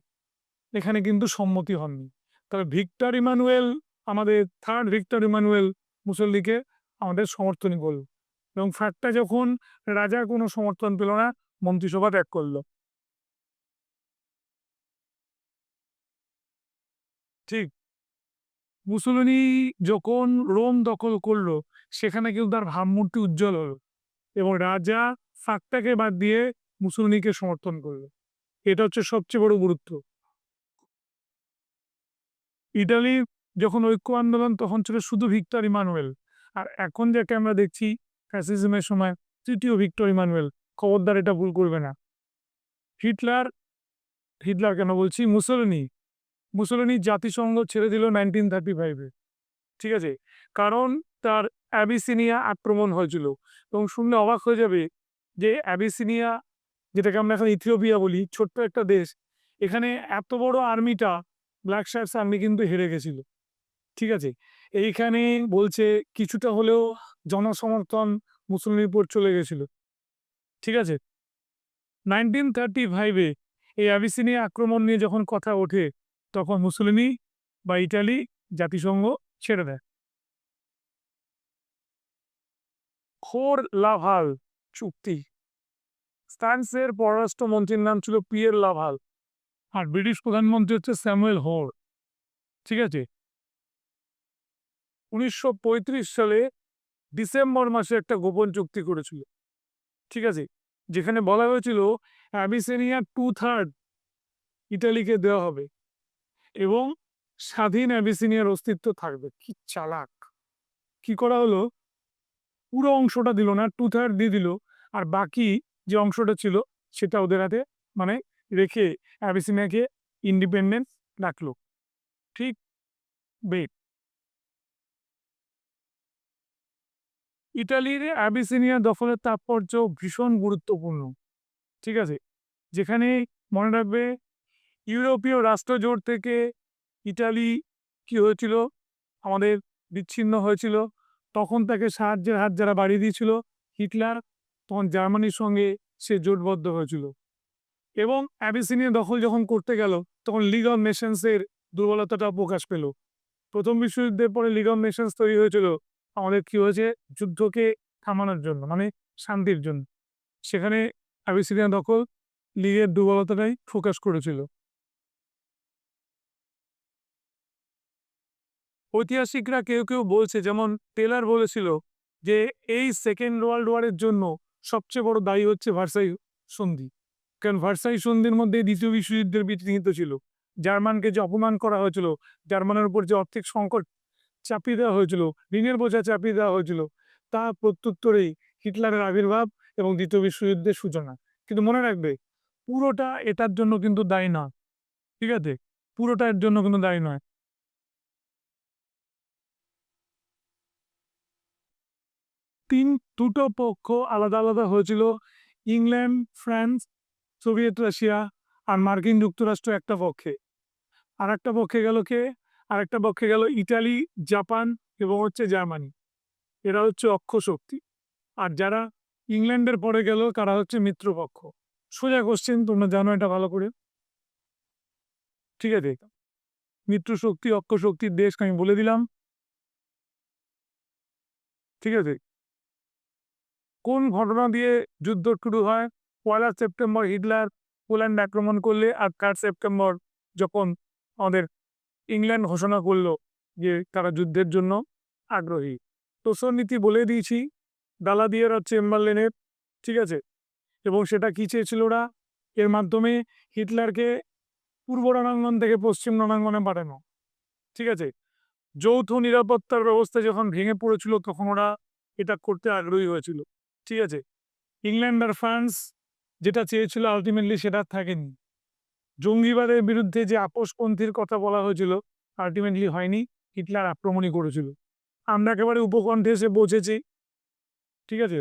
এখানে কিন্তু সম্মতি হননি। তবে ভিক্টর ইমানুয়েল, আমাদের থার্ড ভিক্টর ইমানুয়েল মুসল্লিকে আমাদের সমর্থনই করল এবং ফ্যাক্টা যখন রাজার কোনো সমর্থন পেল না, মন্ত্রিসভা ত্যাগ করলো। ঠিক, মুসোলিনি যখন রোম দখল করলো সেখানে কিন্তু তার ভাবমূর্তি উজ্জ্বল হলো এবং রাজা ফাক্তাকে বাদ দিয়ে মুসোলিনিকে সমর্থন করলো। এটা হচ্ছে সবচেয়ে বড় গুরুত্ব। ইটালির যখন ঐক্য আন্দোলন তখন ছিল শুধু ভিক্টর ইমানুয়েল, আর এখন যাকে আমরা দেখছি ফ্যাসিজমের সময় তৃতীয় ভিক্টর ইমানুয়েল। খবরদার এটা ভুল করবে না। হিটলার, হিটলার কেন বলছি, মুসোলিনি, মুসোলিনি জাতিসংঘ ছেড়ে দিল 1935-এ, ঠিক আছে, কারণ তার অ্যাবিসিনিয়া আক্রমণ হয়েছিল এবং শুনলে অবাক হয়ে যাবে যে অ্যাবিসিনিয়া, যেটাকে আমরা এখন ইথিওপিয়া বলি, ছোট্ট একটা দেশ, এখানে এত বড় আর্মিটা, ব্ল্যাক শার্টস আর্মি কিন্তু হেরে গেছিল, ঠিক আছে। এইখানে বলছে কিছুটা হলেও জনসমর্থন মুসলিমের উপর চলে গেছিল, ঠিক আছে। 1935-এ এই অ্যাবিসিনিয়া আক্রমণ নিয়ে যখন কথা ওঠে তখন মুসলিমি বা ইটালি জাতিসংঘ ছেড়ে দেয়। খোর লাভাল চুক্তি, ফ্রান্সের পররাষ্ট্রমন্ত্রীর নাম ছিল পিয়ের লাভাল আর ব্রিটিশ প্রধানমন্ত্রী হচ্ছে স্যামুয়েল হোর, ঠিক আছে। 1935 সালে ডিসেম্বর মাসে একটা গোপন চুক্তি করেছিল, ঠিক আছে, যেখানে বলা হয়েছিল অ্যাবিসিনিয়া 2/3 ইটালিকে দেওয়া হবে এবং স্বাধীন অ্যাবিসিনিয়ার অস্তিত্ব থাকবে। কি চালাক! কি করা হলো, পুরো অংশটা দিল না, 2/3 দিয়ে দিল, আর বাকি যে অংশটা ছিল সেটা ওদের হাতে মানে রেখে অ্যাবিসিনিয়াকে ইন্ডিপেন্ডেন্স রাখলো। ঠিক, বেট, ইটালির অ্যাবিসিনিয়া দখলের তাৎপর্য ভীষণ গুরুত্বপূর্ণ, ঠিক আছে, যেখানে মনে রাখবে ইউরোপীয় রাষ্ট্রজোট থেকে ইটালি কি হয়েছিল, আমাদের বিচ্ছিন্ন হয়েছিল, তখন তাকে সাহায্যের হাত যারা বাড়িয়ে দিয়েছিল হিটলার, তখন জার্মানির সঙ্গে সে জোটবদ্ধ হয়েছিল এবং অ্যাবিসিনিয়া দখল যখন করতে গেল তখন লিগ অফ নেশনসের দুর্বলতাটা প্রকাশ পেল। প্রথম বিশ্বযুদ্ধের পরে লিগ অফ নেশনস তৈরি হয়েছিল আমাদের কি হয়েছে, যুদ্ধকে থামানোর জন্য, মানে শান্তির জন্য। সেখানে অ্যাবিসিনিয়া দখল লীগের দুর্বলতাটাই ফোকাস করেছিল। ঐতিহাসিকরা কেউ কেউ বলছে, যেমন টেলার বলেছিল যে এই সেকেন্ড ওয়ার্ল্ড ওয়ারের জন্য সবচেয়ে বড় দায়ী হচ্ছে ভার্সাই সন্ধি, কারণ ভার্সাই সন্ধির মধ্যে দ্বিতীয় বিশ্বযুদ্ধের বীজ নিহিত ছিল। জার্মানকে যে অপমান করা হয়েছিল, জার্মানের উপর যে আর্থিক সংকট চাপিয়ে দেওয়া হয়েছিল, ঋণের বোঝা চাপিয়ে দেওয়া হয়েছিল, তা প্রত্যুত্তরেই হিটলারের আবির্ভাব এবং দ্বিতীয় বিশ্বযুদ্ধের সূচনা। কিন্তু মনে রাখবে পুরোটা এটার জন্য কিন্তু দায়ী না, ঠিক আছে, পুরোটা এর জন্য কিন্তু দায়ী নয়। দুটো পক্ষ আলাদা আলাদা হয়েছিল, ইংল্যান্ড, ফ্রান্স, সোভিয়েত রাশিয়া আর মার্কিন যুক্তরাষ্ট্র একটা পক্ষে। আর একটা পক্ষে গেল কে, আরেকটা পক্ষে গেল ইটালি, জাপান এবং হচ্ছে জার্মানি। এরা হচ্ছে অক্ষ শক্তি। আর যারা ইংল্যান্ডের পরে গেল তারা হচ্ছে মিত্রপক্ষ। সোজা কোশ্চেন, তোমরা জানো এটা ভালো করে, ঠিক আছে। মিত্র শক্তি, অক্ষ শক্তির দেশ আমি বলে দিলাম, ঠিক আছে। কোন ঘটনা দিয়ে যুদ্ধ শুরু হয়? 1 সেপ্টেম্বর হিটলার পোল্যান্ড আক্রমণ করলে, আর 3 সেপ্টেম্বর যখন আমাদের ইংল্যান্ড ঘোষণা করলো যে তারা যুদ্ধের জন্য আগ্রহী। তোষর নীতি বলে দিয়েছি, দালাদিয়ার আর চেম্বারলেনের, ঠিক আছে, এবং সেটা কি চেয়েছিল ওরা, এর মাধ্যমে হিটলারকে পূর্ব রণাঙ্গন থেকে পশ্চিম রণাঙ্গনে পাঠানো, ঠিক আছে। যৌথ নিরাপত্তার ব্যবস্থা যখন ভেঙে পড়েছিল তখন ওরা এটা করতে আগ্রহী হয়েছিল। ঠিক আছে? ইংল্যান্ড আর ফ্রান্স যেটা চেয়েছিল আল্টিমেটলি সেটা আর থাকেনি। জঙ্গিবাদের বিরুদ্ধে যে আপোষপন্থীর কথা বলা হয়েছিল আল্টিমেটলি হয়নি। হিটলার আক্রমণই করেছিল। আমরা একেবারে উপকণ্ঠে এসে পৌঁছেছি। ঠিক আছে?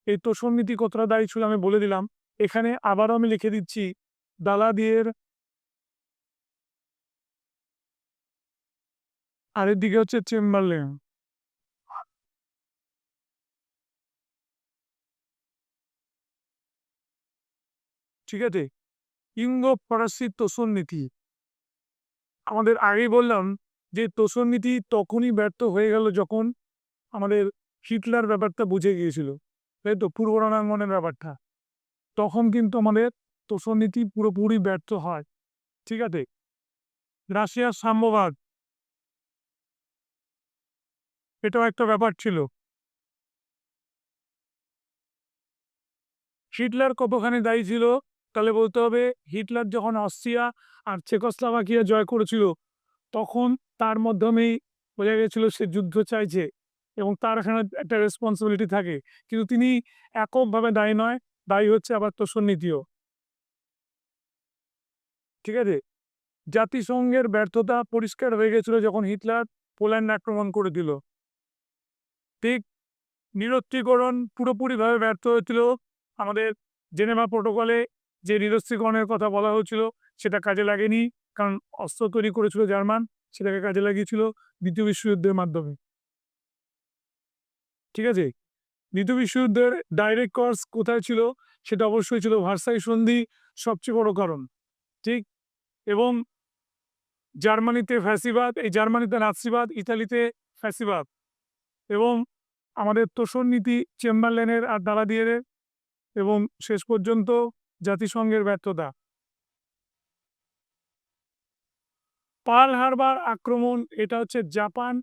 এই তোষণ নীতি কতটা দায়ী ছিল আমি বলে দিলাম। এখানে আবারও আমি লিখে দিচ্ছি দালাদিয়ের আরেক দিকে হচ্ছে চেম্বারলেন। ঠিক আছে? ইউঙ্গ ফরাসি তোষণ নীতি। আমাদের আগেই বললাম যে তোষণ নীতি তখনই ব্যর্থ হয়ে গেল যখন আমাদের হিটলার ব্যাপারটা বুঝে গিয়েছিল। তাই তো? পূর্ব রণাঙ্গনের ব্যাপারটা। তখন কিন্তু আমাদের তোষণ নীতি পুরোপুরি ব্যর্থ হয়। ঠিক আছে? রাশিয়ার সাম্যবাদ এটাও একটা ব্যাপার ছিল। হিটলার কতখানি দায়ী ছিল? তাহলে বলতে হবে হিটলার যখন অস্ট্রিয়া আর চেকোস্লোভাকিয়া জয় করেছিল, তখন তার মাধ্যমেই বোঝা গেছিল সে যুদ্ধ চাইছে এবং তার এখানে একটা রেসপন্সিবিলিটি থাকে। কিন্তু তিনি এককভাবে দায়ী নয়, দায়ী হচ্ছে আবার তোষণ নীতিও। ঠিক আছে? জাতিসংঘের ব্যর্থতা পরিষ্কার হয়ে গেছিল যখন হিটলার পোল্যান্ড আক্রমণ করে দিল। ঠিক নিরস্ত্রীকরণ পুরোপুরিভাবে ব্যর্থ হয়েছিল। আমাদের জেনেভা প্রোটোকলে যে নিরস্ত্রীকরণের কথা বলা হয়েছিল সেটা কাজে লাগেনি। কারণ অস্ত্র তৈরি করেছিল জার্মান, সেটাকে কাজে লাগিয়েছিল দ্বিতীয় বিশ্বযুদ্ধের মাধ্যমে। ঠিক আছে? দ্বিতীয় বিশ্বযুদ্ধের ডাইরেক্ট কজ কোথায় ছিল? সেটা অবশ্যই ছিল ভার্সাই সন্ধি সবচেয়ে বড় কারণ। ঠিক? এবং জার্মানিতে ফ্যাসিবাদ, এই জার্মানিতে নাৎসিবাদ, ইতালিতে ফ্যাসিবাদ এবং আমাদের তোষণ নীতি চেম্বারলেনের আর দালাদিয়ের এবং শেষ পর্যন্ত জাতিসংঘের ব্যর্থতা। পার্ল হারবার আক্রমণ এটা হচ্ছে জাপান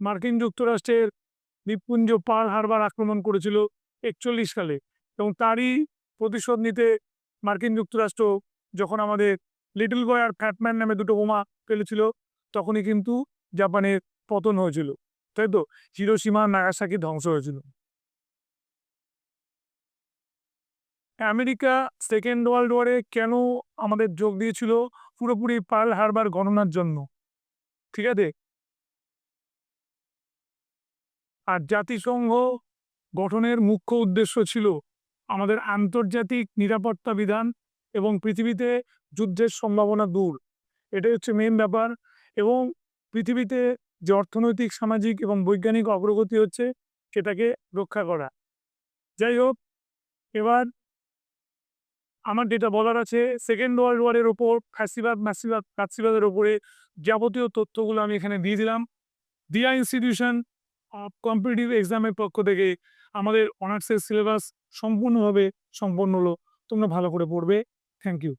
মার্কিন যুক্তরাষ্ট্রের দ্বীপপুঞ্জ পার্ল হারবার আক্রমণ করেছিল 41 সালে এবং তারই প্রতিশোধ নিতে মার্কিন যুক্তরাষ্ট্র যখন আমাদের লিটল বয় আর ফ্যাটম্যান নামে দুটো বোমা ফেলেছিল তখনই কিন্তু জাপানের পতন হয়েছিল। তাই তো? হিরোশিমা নাগাসাকি ধ্বংস হয়েছিল। আমেরিকা সেকেন্ড ওয়ার্ল্ড ওয়ারে কেন আমাদের যোগ দিয়েছিল? পুরোপুরি পার্ল হারবার গণনার জন্য। ঠিক আছে? আর জাতিসংঘ গঠনের মুখ্য উদ্দেশ্য ছিল আমাদের আন্তর্জাতিক নিরাপত্তা বিধান এবং পৃথিবীতে যুদ্ধের সম্ভাবনা দূর। এটাই হচ্ছে মেইন ব্যাপার এবং পৃথিবীতে যে অর্থনৈতিক, সামাজিক এবং বৈজ্ঞানিক অগ্রগতি হচ্ছে সেটাকে রক্ষা করা। যাই হোক, এবার আমার যেটা বলার আছে সেকেন্ড ওয়ার্ল্ড ওয়ারের ওপর ফ্যাসিবাদ, ম্যাসিবাদ, ফ্যাসিবাদের উপরে যাবতীয় তথ্যগুলো আমি এখানে দিয়ে দিলাম। দিয়া ইনস্টিটিউশন অফ কম্পিটিটিভ এক্সামের পক্ষ থেকে আমাদের অনার্সের সিলেবাস সম্পূর্ণভাবে সম্পন্ন হলো। তোমরা ভালো করে পড়বে। Thank you.